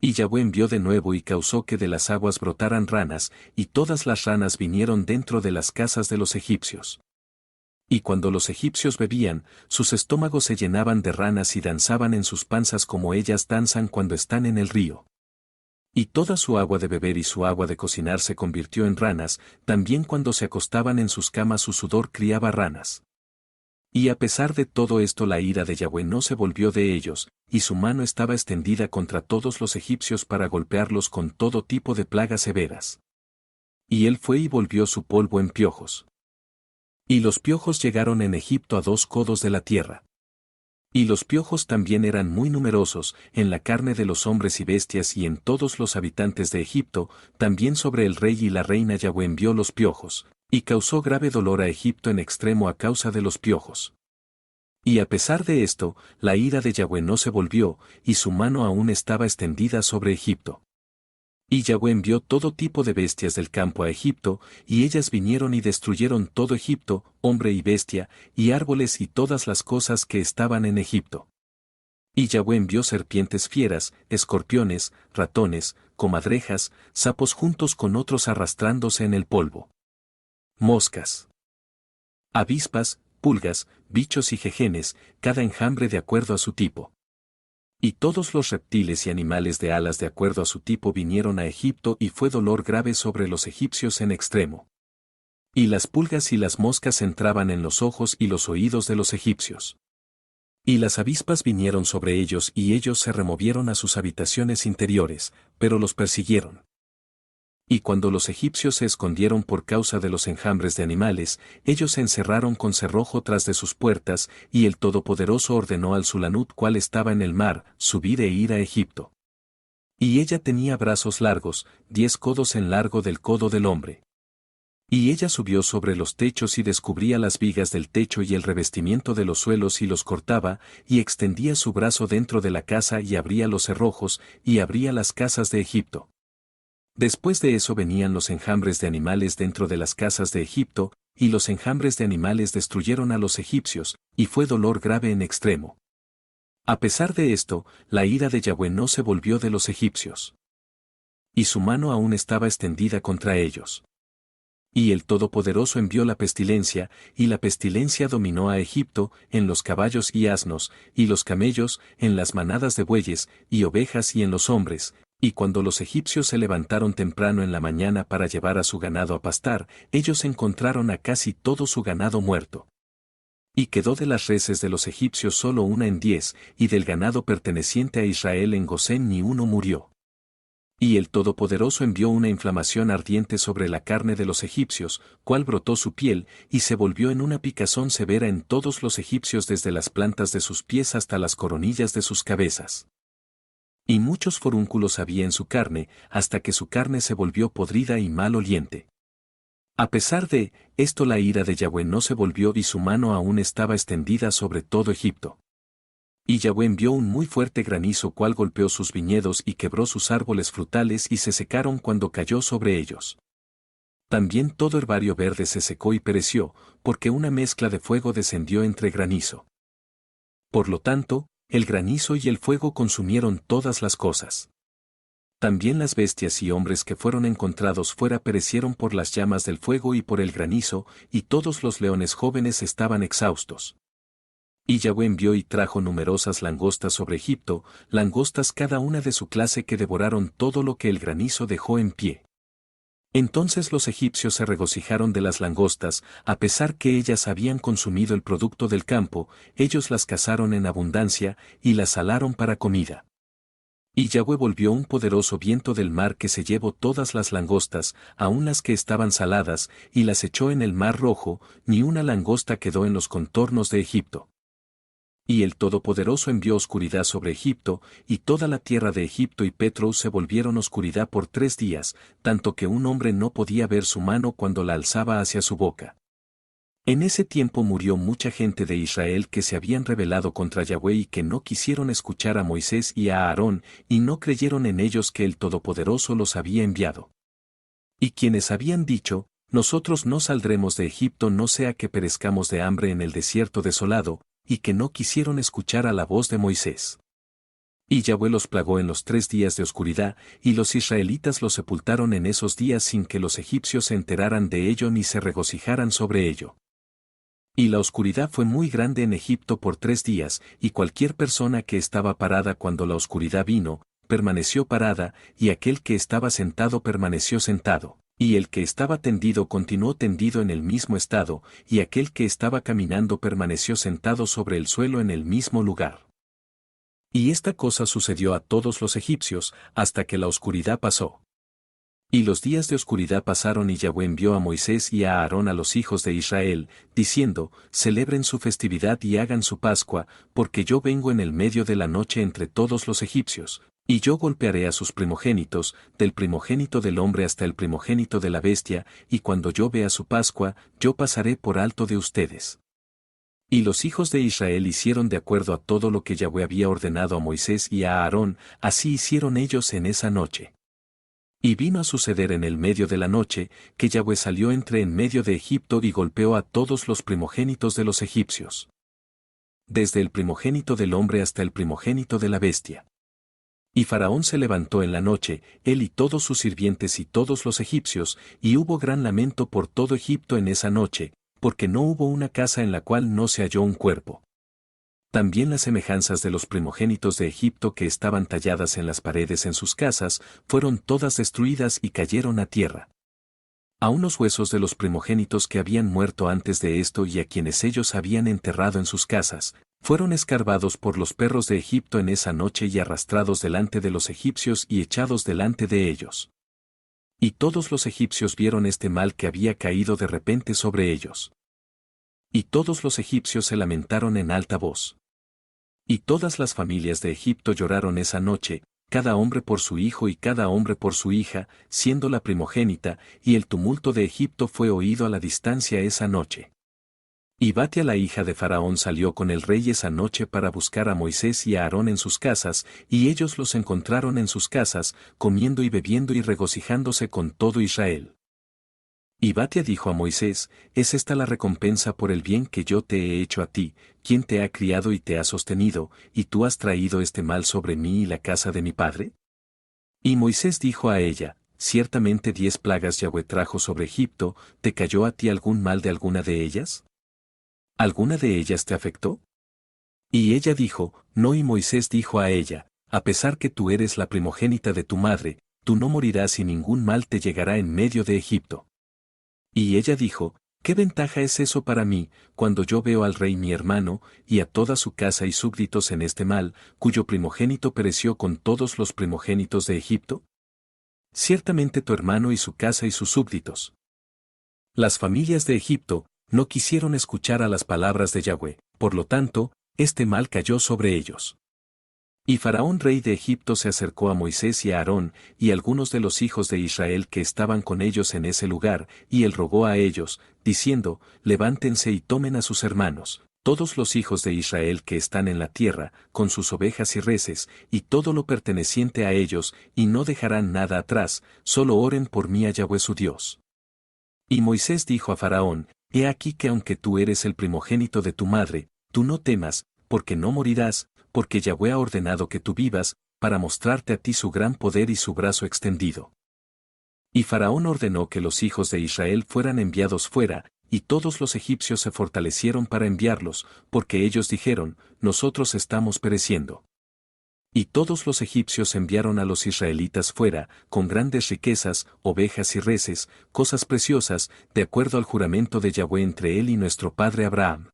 Y Yahweh envió de nuevo y causó que de las aguas brotaran ranas, y todas las ranas vinieron dentro de las casas de los egipcios. Y cuando los egipcios bebían, sus estómagos se llenaban de ranas y danzaban en sus panzas como ellas danzan cuando están en el río. Y toda su agua de beber y su agua de cocinar se convirtió en ranas, también cuando se acostaban en sus camas su sudor criaba ranas. Y a pesar de todo esto la ira de Yahweh no se volvió de ellos, y su mano estaba extendida contra todos los egipcios para golpearlos con todo tipo de plagas severas. Y él fue y volvió su polvo en piojos. Y los piojos llegaron en Egipto a 2 codos de la tierra. Y los piojos también eran muy numerosos, en la carne de los hombres y bestias y en todos los habitantes de Egipto, también sobre el rey y la reina Yahweh envió los piojos, y causó grave dolor a Egipto en extremo a causa de los piojos. Y a pesar de esto, la ira de Yahweh no se volvió, y su mano aún estaba extendida sobre Egipto. Y Yahweh envió todo tipo de bestias del campo a Egipto, y ellas vinieron y destruyeron todo Egipto, hombre y bestia, y árboles y todas las cosas que estaban en Egipto. Y Yahweh envió serpientes fieras, escorpiones, ratones, comadrejas, sapos juntos con otros arrastrándose en el polvo. Moscas, avispas, pulgas, bichos y jejenes, cada enjambre de acuerdo a su tipo. Y todos los reptiles y animales de alas de acuerdo a su tipo vinieron a Egipto y fue dolor grave sobre los egipcios en extremo. Y las pulgas y las moscas entraban en los ojos y los oídos de los egipcios. Y las avispas vinieron sobre ellos y ellos se removieron a sus habitaciones interiores, pero los persiguieron. Y cuando los egipcios se escondieron por causa de los enjambres de animales, ellos se encerraron con cerrojo tras de sus puertas, y el Todopoderoso ordenó al Sulanut cual estaba en el mar, subir e ir a Egipto. Y ella tenía brazos largos, 10 codos en largo del codo del hombre. Y ella subió sobre los techos y descubría las vigas del techo y el revestimiento de los suelos y los cortaba, y extendía su brazo dentro de la casa y abría los cerrojos, y abría las casas de Egipto. Después de eso venían los enjambres de animales dentro de las casas de Egipto, y los enjambres de animales destruyeron a los egipcios, y fue dolor grave en extremo. A pesar de esto, la ira de Yahweh no se volvió de los egipcios. Y su mano aún estaba extendida contra ellos. Y el Todopoderoso envió la pestilencia, y la pestilencia dominó a Egipto, en los caballos y asnos, y los camellos, en las manadas de bueyes, y ovejas y en los hombres, y cuando los egipcios se levantaron temprano en la mañana para llevar a su ganado a pastar, ellos encontraron a casi todo su ganado muerto. Y quedó de las reses de los egipcios solo una en 10, y del ganado perteneciente a Israel en Gosén ni uno murió. Y el Todopoderoso envió una inflamación ardiente sobre la carne de los egipcios, cual brotó su piel, y se volvió en una picazón severa en todos los egipcios desde las plantas de sus pies hasta las coronillas de sus cabezas. Y muchos forúnculos había en su carne, hasta que su carne se volvió podrida y mal oliente. A pesar de esto, la ira de Yahweh no se volvió y su mano aún estaba extendida sobre todo Egipto. Y Yahweh envió un muy fuerte granizo cual golpeó sus viñedos y quebró sus árboles frutales y se secaron cuando cayó sobre ellos. También todo herbario verde se secó y pereció, porque una mezcla de fuego descendió entre granizo. Por lo tanto, el granizo y el fuego consumieron todas las cosas. También las bestias y hombres que fueron encontrados fuera perecieron por las llamas del fuego y por el granizo, y todos los leones jóvenes estaban exhaustos. Y Yahweh envió y trajo numerosas langostas sobre Egipto, langostas cada una de su clase que devoraron todo lo que el granizo dejó en pie. Entonces los egipcios se regocijaron de las langostas, a pesar que ellas habían consumido el producto del campo, ellos las cazaron en abundancia, y las salaron para comida. Y Yahweh volvió un poderoso viento del mar que se llevó todas las langostas, aun las que estaban saladas, y las echó en el mar Rojo, ni una langosta quedó en los contornos de Egipto. Y el Todopoderoso envió oscuridad sobre Egipto, y toda la tierra de Egipto y Petrous se volvieron oscuridad por 3 días, tanto que un hombre no podía ver su mano cuando la alzaba hacia su boca. En ese tiempo murió mucha gente de Israel que se habían rebelado contra Yahweh y que no quisieron escuchar a Moisés y a Aarón, y no creyeron en ellos que el Todopoderoso los había enviado. Y quienes habían dicho, nosotros no saldremos de Egipto no sea que perezcamos de hambre en el desierto desolado, y que no quisieron escuchar a la voz de Moisés. Y Yahweh los plagó en los 3 días de oscuridad, y los israelitas los sepultaron en esos días sin que los egipcios se enteraran de ello ni se regocijaran sobre ello. Y la oscuridad fue muy grande en Egipto por 3 días, y cualquier persona que estaba parada cuando la oscuridad vino, permaneció parada, y aquel que estaba sentado permaneció sentado, y el que estaba tendido continuó tendido en el mismo estado, y aquel que estaba caminando permaneció sentado sobre el suelo en el mismo lugar. Y esta cosa sucedió a todos los egipcios, hasta que la oscuridad pasó. Y los días de oscuridad pasaron y Yahweh envió a Moisés y a Aarón a los hijos de Israel, diciendo, celebren su festividad y hagan su Pascua, porque yo vengo en el medio de la noche entre todos los egipcios, y yo golpearé a sus primogénitos, del primogénito del hombre hasta el primogénito de la bestia, y cuando yo vea su Pascua, yo pasaré por alto de ustedes. Y los hijos de Israel hicieron de acuerdo a todo lo que Yahweh había ordenado a Moisés y a Aarón, así hicieron ellos en esa noche. Y vino a suceder en el medio de la noche, que Yahweh salió entre en medio de Egipto y golpeó a todos los primogénitos de los egipcios. Desde el primogénito del hombre hasta el primogénito de la bestia. Y Faraón se levantó en la noche, él y todos sus sirvientes y todos los egipcios, y hubo gran lamento por todo Egipto en esa noche, porque no hubo una casa en la cual no se halló un cuerpo. También las semejanzas de los primogénitos de Egipto que estaban talladas en las paredes en sus casas, fueron todas destruidas y cayeron a tierra. Aun los huesos de los primogénitos que habían muerto antes de esto y a quienes ellos habían enterrado en sus casas, fueron escarbados por los perros de Egipto en esa noche y arrastrados delante de los egipcios y echados delante de ellos. Y todos los egipcios vieron este mal que había caído de repente sobre ellos. Y todos los egipcios se lamentaron en alta voz. Y todas las familias de Egipto lloraron esa noche, cada hombre por su hijo y cada hombre por su hija, siendo la primogénita, y el tumulto de Egipto fue oído a la distancia esa noche. Y Batia la hija de Faraón salió con el rey esa noche para buscar a Moisés y a Aarón en sus casas, y ellos los encontraron en sus casas, comiendo y bebiendo y regocijándose con todo Israel. Y Batia dijo a Moisés, ¿es esta la recompensa por el bien que yo te he hecho a ti, quien te ha criado y te ha sostenido, y tú has traído este mal sobre mí y la casa de mi padre? Y Moisés dijo a ella, ciertamente 10 plagas Yahweh trajo sobre Egipto, ¿te cayó a ti algún mal de alguna de ellas? ¿Alguna de ellas te afectó? Y ella dijo, no, y Moisés dijo a ella, a pesar que tú eres la primogénita de tu madre, tú no morirás y ningún mal te llegará en medio de Egipto. Y ella dijo, ¿qué ventaja es eso para mí, cuando yo veo al rey mi hermano, y a toda su casa y súbditos en este mal, cuyo primogénito pereció con todos los primogénitos de Egipto? Ciertamente tu hermano y su casa y sus súbditos. Las familias de Egipto no quisieron escuchar a las palabras de Yahweh, por lo tanto, este mal cayó sobre ellos. Y Faraón rey de Egipto se acercó a Moisés y a Aarón, y algunos de los hijos de Israel que estaban con ellos en ese lugar, y él rogó a ellos, diciendo, levántense y tomen a sus hermanos, todos los hijos de Israel que están en la tierra, con sus ovejas y reses, y todo lo perteneciente a ellos, y no dejarán nada atrás, solo oren por mí a Yahweh su Dios. Y Moisés dijo a Faraón, he aquí que aunque tú eres el primogénito de tu madre, tú no temas, porque no morirás, porque Yahweh ha ordenado que tú vivas, para mostrarte a ti su gran poder y su brazo extendido. Y Faraón ordenó que los hijos de Israel fueran enviados fuera, y todos los egipcios se fortalecieron para enviarlos, porque ellos dijeron, nosotros estamos pereciendo. Y todos los egipcios enviaron a los israelitas fuera, con grandes riquezas, ovejas y reses, cosas preciosas, de acuerdo al juramento de Yahweh entre él y nuestro padre Abraham.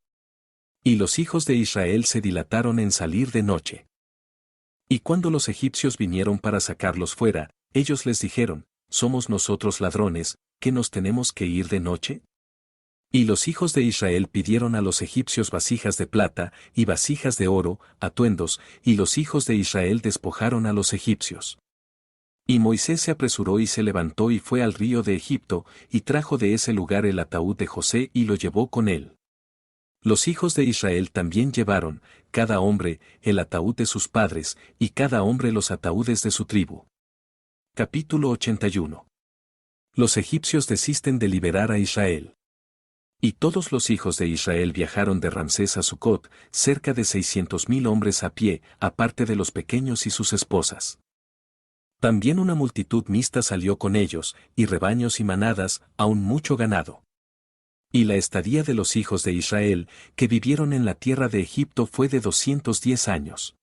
Y los hijos de Israel se dilataron en salir de noche. Y cuando los egipcios vinieron para sacarlos fuera, ellos les dijeron, ¿somos nosotros ladrones, que nos tenemos que ir de noche? Y los hijos de Israel pidieron a los egipcios vasijas de plata, y vasijas de oro, atuendos, y los hijos de Israel despojaron a los egipcios. Y Moisés se apresuró y se levantó y fue al río de Egipto, y trajo de ese lugar el ataúd de José y lo llevó con él. Los hijos de Israel también llevaron, cada hombre, el ataúd de sus padres, y cada hombre los ataúdes de su tribu. Capítulo 81. Los egipcios desisten de liberar a Israel. Y todos los hijos de Israel viajaron de Ramsés a Sucot, cerca de 600,000 hombres a pie, aparte de los pequeños y sus esposas. También una multitud mixta salió con ellos, y rebaños y manadas, aun mucho ganado. Y la estadía de los hijos de Israel, que vivieron en la tierra de Egipto fue de 210 años.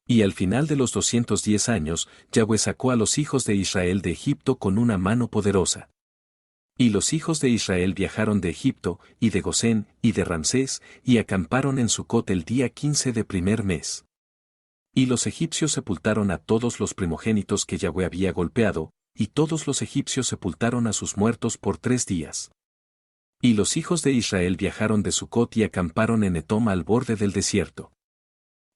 Y al final de los 210 años, Yahweh sacó a los hijos de Israel de Egipto con una mano poderosa. Y los hijos de Israel viajaron de Egipto, y de Gosén, y de Ramsés, y acamparon en Sucot el día 15 de primer mes. Y los egipcios sepultaron a todos los primogénitos que Yahweh había golpeado, y todos los egipcios sepultaron a sus muertos por 3 días. Y los hijos de Israel viajaron de Sucot y acamparon en Etom al borde del desierto.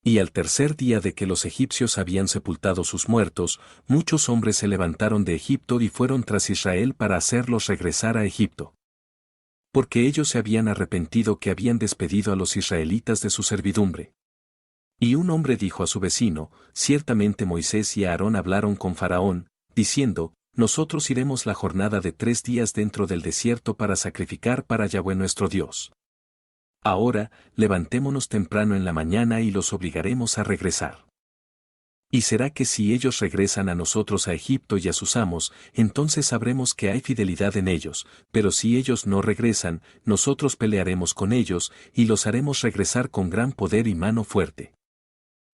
Y al tercer día de que los egipcios habían sepultado sus muertos, muchos hombres se levantaron de Egipto y fueron tras Israel para hacerlos regresar a Egipto. Porque ellos se habían arrepentido que habían despedido a los israelitas de su servidumbre. Y un hombre dijo a su vecino, ciertamente Moisés y Aarón hablaron con Faraón, diciendo, nosotros iremos la jornada de 3 días dentro del desierto para sacrificar para Yahweh nuestro Dios. Ahora, levantémonos temprano en la mañana y los obligaremos a regresar. Y será que si ellos regresan a nosotros a Egipto y a sus amos, entonces sabremos que hay fidelidad en ellos, pero si ellos no regresan, nosotros pelearemos con ellos, y los haremos regresar con gran poder y mano fuerte.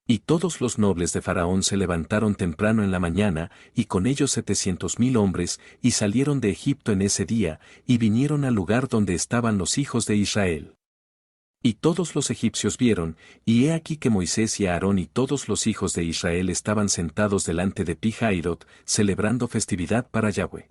Y todos los nobles de Faraón se levantaron temprano en la mañana, y con ellos 700,000 hombres, y salieron de Egipto en ese día, y vinieron al lugar donde estaban los hijos de Israel. Y todos los egipcios vieron, y he aquí que Moisés y Aarón y todos los hijos de Israel estaban sentados delante de Pi-Hahirot, celebrando festividad para Yahweh.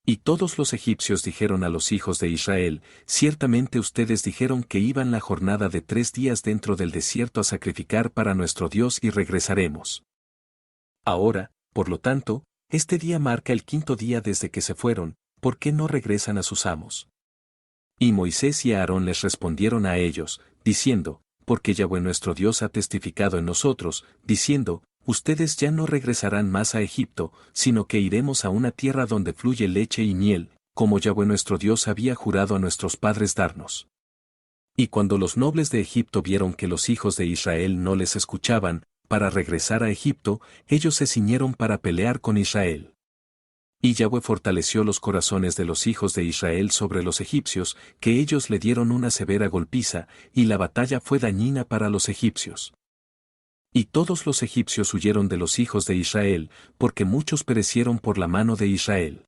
Y todos los egipcios dijeron a los hijos de Israel, ciertamente ustedes dijeron que iban la jornada de 3 días dentro del desierto a sacrificar para nuestro Dios y regresaremos. Ahora, por lo tanto, este día marca el quinto día desde que se fueron, ¿por qué no regresan a sus amos? Y Moisés y Aarón les respondieron a ellos, diciendo, porque Yahweh nuestro Dios ha testificado en nosotros, diciendo, ustedes ya no regresarán más a Egipto, sino que iremos a una tierra donde fluye leche y miel, como Yahweh nuestro Dios había jurado a nuestros padres darnos. Y cuando los nobles de Egipto vieron que los hijos de Israel no les escuchaban, para regresar a Egipto, ellos se ciñeron para pelear con Israel. Y Yahweh fortaleció los corazones de los hijos de Israel sobre los egipcios, que ellos le dieron una severa golpiza, y la batalla fue dañina para los egipcios. Y todos los egipcios huyeron de los hijos de Israel, porque muchos perecieron por la mano de Israel.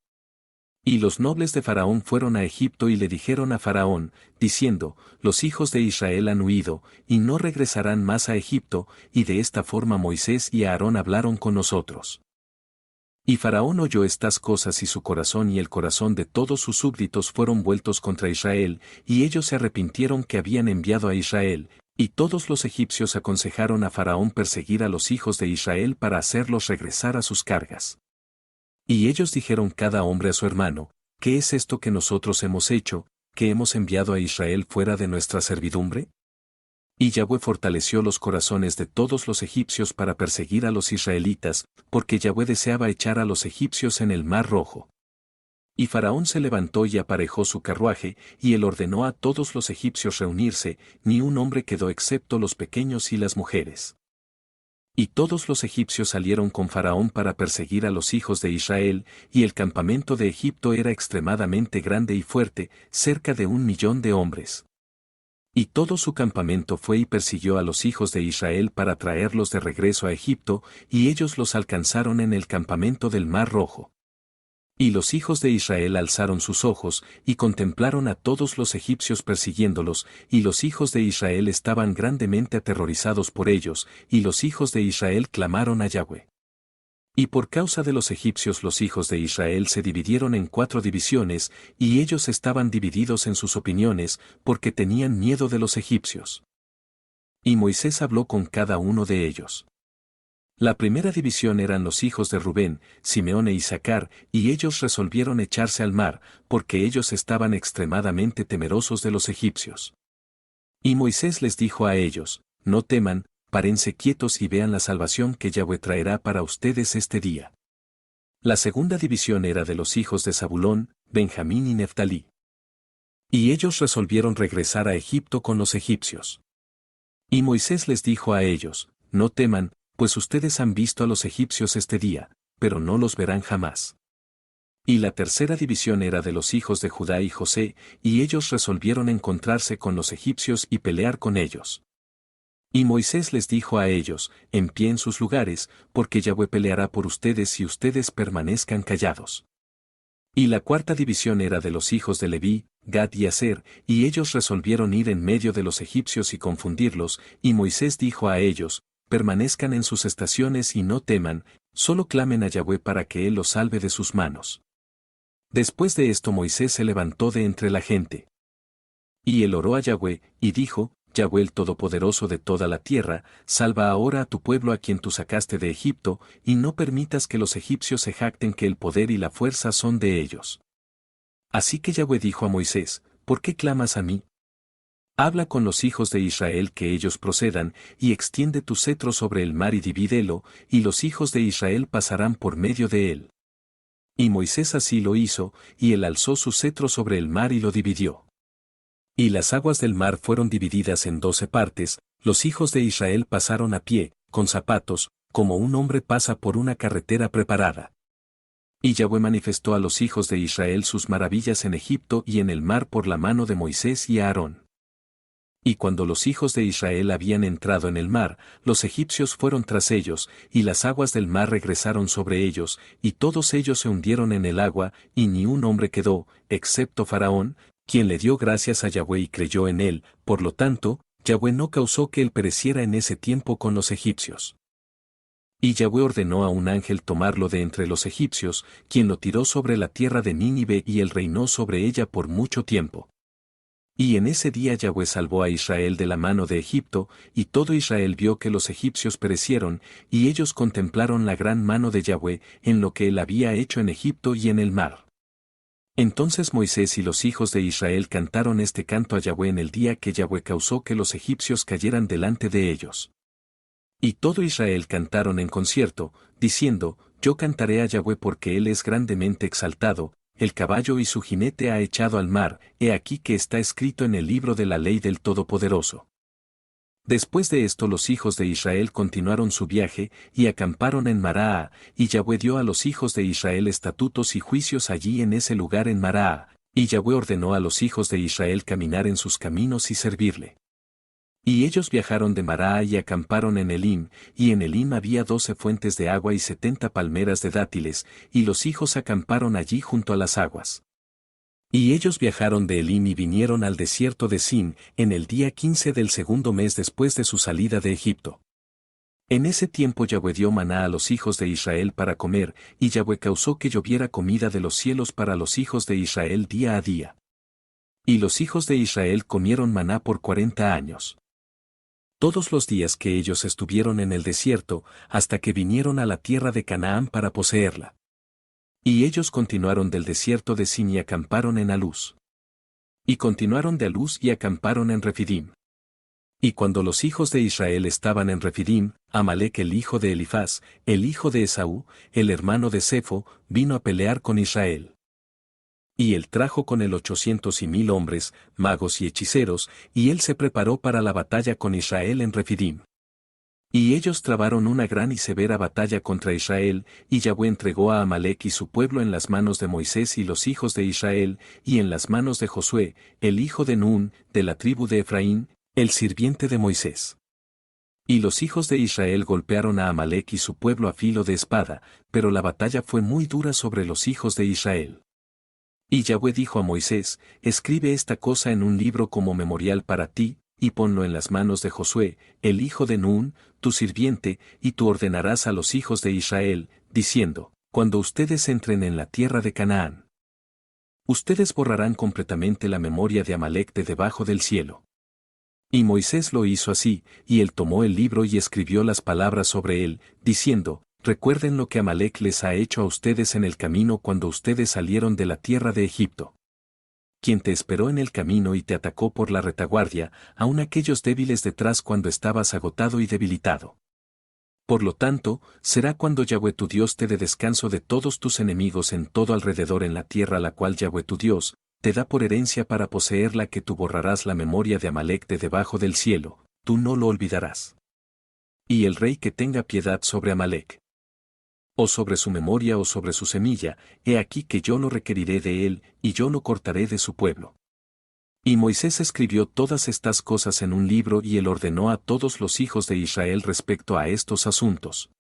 Y los nobles de Faraón fueron a Egipto y le dijeron a Faraón, diciendo, los hijos de Israel han huido, y no regresarán más a Egipto, y de esta forma Moisés y Aarón hablaron con nosotros. Y Faraón oyó estas cosas y su corazón y el corazón de todos sus súbditos fueron vueltos contra Israel, y ellos se arrepintieron que habían enviado a Israel, y todos los egipcios aconsejaron a Faraón perseguir a los hijos de Israel para hacerlos regresar a sus cargas. Y ellos dijeron cada hombre a su hermano, ¿qué es esto que nosotros hemos hecho, que hemos enviado a Israel fuera de nuestra servidumbre? Y Yahweh fortaleció los corazones de todos los egipcios para perseguir a los israelitas, porque Yahweh deseaba echar a los egipcios en el mar Rojo. Y Faraón se levantó y aparejó su carruaje, y él ordenó a todos los egipcios reunirse, ni un hombre quedó excepto los pequeños y las mujeres. Y todos los egipcios salieron con Faraón para perseguir a los hijos de Israel, y el campamento de Egipto era extremadamente grande y fuerte, cerca de 1.000.000 de hombres. Y todo su campamento fue y persiguió a los hijos de Israel para traerlos de regreso a Egipto, y ellos los alcanzaron en el campamento del Mar Rojo. Y los hijos de Israel alzaron sus ojos, y contemplaron a todos los egipcios persiguiéndolos, y los hijos de Israel estaban grandemente aterrorizados por ellos, y los hijos de Israel clamaron a Yahweh. Y por causa de los egipcios los hijos de Israel se dividieron en 4 divisiones, y ellos estaban divididos en sus opiniones, porque tenían miedo de los egipcios. Y Moisés habló con cada uno de ellos. La primera división eran los hijos de Rubén, Simeón e Isacar, y ellos resolvieron echarse al mar, porque ellos estaban extremadamente temerosos de los egipcios. Y Moisés les dijo a ellos, no teman, párense quietos y vean la salvación que Yahweh traerá para ustedes este día. La segunda división era de los hijos de Zabulón, Benjamín y Neftalí. Y ellos resolvieron regresar a Egipto con los egipcios. Y Moisés les dijo a ellos, no teman, pues ustedes han visto a los egipcios este día, pero no los verán jamás. Y la tercera división era de los hijos de Judá y José, y ellos resolvieron encontrarse con los egipcios y pelear con ellos. Y Moisés les dijo a ellos, en pie en sus lugares, porque Yahweh peleará por ustedes si ustedes permanezcan callados. Y la cuarta división era de los hijos de Leví, Gad y Aser, y ellos resolvieron ir en medio de los egipcios y confundirlos, y Moisés dijo a ellos, permanezcan en sus estaciones y no teman, solo clamen a Yahweh para que él los salve de sus manos. Después de esto Moisés se levantó de entre la gente. Y él oró a Yahweh, y dijo, Yahweh el Todopoderoso de toda la tierra, salva ahora a tu pueblo a quien tú sacaste de Egipto, y no permitas que los egipcios se jacten que el poder y la fuerza son de ellos. Así que Yahweh dijo a Moisés, ¿por qué clamas a mí? Habla con los hijos de Israel que ellos procedan, y extiende tu cetro sobre el mar y divídelo, y los hijos de Israel pasarán por medio de él. Y Moisés así lo hizo, y él alzó su cetro sobre el mar y lo dividió. Y las aguas del mar fueron divididas en 12 partes, los hijos de Israel pasaron a pie, con zapatos, como un hombre pasa por una carretera preparada. Y Yahweh manifestó a los hijos de Israel sus maravillas en Egipto y en el mar por la mano de Moisés y Aarón. Y cuando los hijos de Israel habían entrado en el mar, los egipcios fueron tras ellos, y las aguas del mar regresaron sobre ellos, y todos ellos se hundieron en el agua, y ni un hombre quedó, excepto Faraón, quien le dio gracias a Yahweh y creyó en él, por lo tanto, Yahweh no causó que él pereciera en ese tiempo con los egipcios. Y Yahweh ordenó a un ángel tomarlo de entre los egipcios, quien lo tiró sobre la tierra de Nínive y él reinó sobre ella por mucho tiempo. Y en ese día Yahweh salvó a Israel de la mano de Egipto, y todo Israel vio que los egipcios perecieron, y ellos contemplaron la gran mano de Yahweh en lo que él había hecho en Egipto y en el mar. Entonces Moisés y los hijos de Israel cantaron este canto a Yahweh en el día que Yahweh causó que los egipcios cayeran delante de ellos. Y todo Israel cantaron en concierto, diciendo, Yo cantaré a Yahweh porque él es grandemente exaltado, el caballo y su jinete ha echado al mar, he aquí que está escrito en el libro de la ley del Todopoderoso. Después de esto los hijos de Israel continuaron su viaje, y acamparon en Maraa, y Yahweh dio a los hijos de Israel estatutos y juicios allí en ese lugar en Maraa, y Yahweh ordenó a los hijos de Israel caminar en sus caminos y servirle. Y ellos viajaron de Maraa y acamparon en Elim, y en Elim había 12 fuentes de agua y 70 palmeras de dátiles, y los hijos acamparon allí junto a las aguas. Y ellos viajaron de Elim y vinieron al desierto de Sin, en el día 15 del segundo mes después de su salida de Egipto. En ese tiempo Yahweh dio maná a los hijos de Israel para comer, y Yahweh causó que lloviera comida de los cielos para los hijos de Israel día a día. Y los hijos de Israel comieron maná por 40 años. Todos los días que ellos estuvieron en el desierto, hasta que vinieron a la tierra de Canaán para poseerla. Y ellos continuaron del desierto de Sin y acamparon en Aluz. Y continuaron de Aluz y acamparon en Refidim. Y cuando los hijos de Israel estaban en Refidim, Amalec el hijo de Elifaz, el hijo de Esaú, el hermano de Sefo, vino a pelear con Israel. Y él trajo con él 800 y 1000 hombres, magos y hechiceros, y él se preparó para la batalla con Israel en Refidim. Y ellos trabaron una gran y severa batalla contra Israel, y Yahweh entregó a Amalec y su pueblo en las manos de Moisés y los hijos de Israel, y en las manos de Josué, el hijo de Nun, de la tribu de Efraín, el sirviente de Moisés. Y los hijos de Israel golpearon a Amalec y su pueblo a filo de espada, pero la batalla fue muy dura sobre los hijos de Israel. Y Yahweh dijo a Moisés, escribe esta cosa en un libro como memorial para ti, y ponlo en las manos de Josué, el hijo de Nun, tu sirviente, y tú ordenarás a los hijos de Israel, diciendo, cuando ustedes entren en la tierra de Canaán, ustedes borrarán completamente la memoria de Amalec de debajo del cielo. Y Moisés lo hizo así, y él tomó el libro y escribió las palabras sobre él, diciendo, recuerden lo que Amalec les ha hecho a ustedes en el camino cuando ustedes salieron de la tierra de Egipto. Quien te esperó en el camino y te atacó por la retaguardia, aun aquellos débiles detrás cuando estabas agotado y debilitado. Por lo tanto, será cuando Yahweh tu Dios te dé descanso de todos tus enemigos en todo alrededor en la tierra a la cual Yahweh tu Dios te da por herencia para poseerla que tú borrarás la memoria de Amalec de debajo del cielo, tú no lo olvidarás. Y el rey que tenga piedad sobre Amalec, o sobre su memoria o sobre su semilla, he aquí que yo lo requeriré de él, y yo lo cortaré de su pueblo. Y Moisés escribió todas estas cosas en un libro y él ordenó a todos los hijos de Israel respecto a estos asuntos.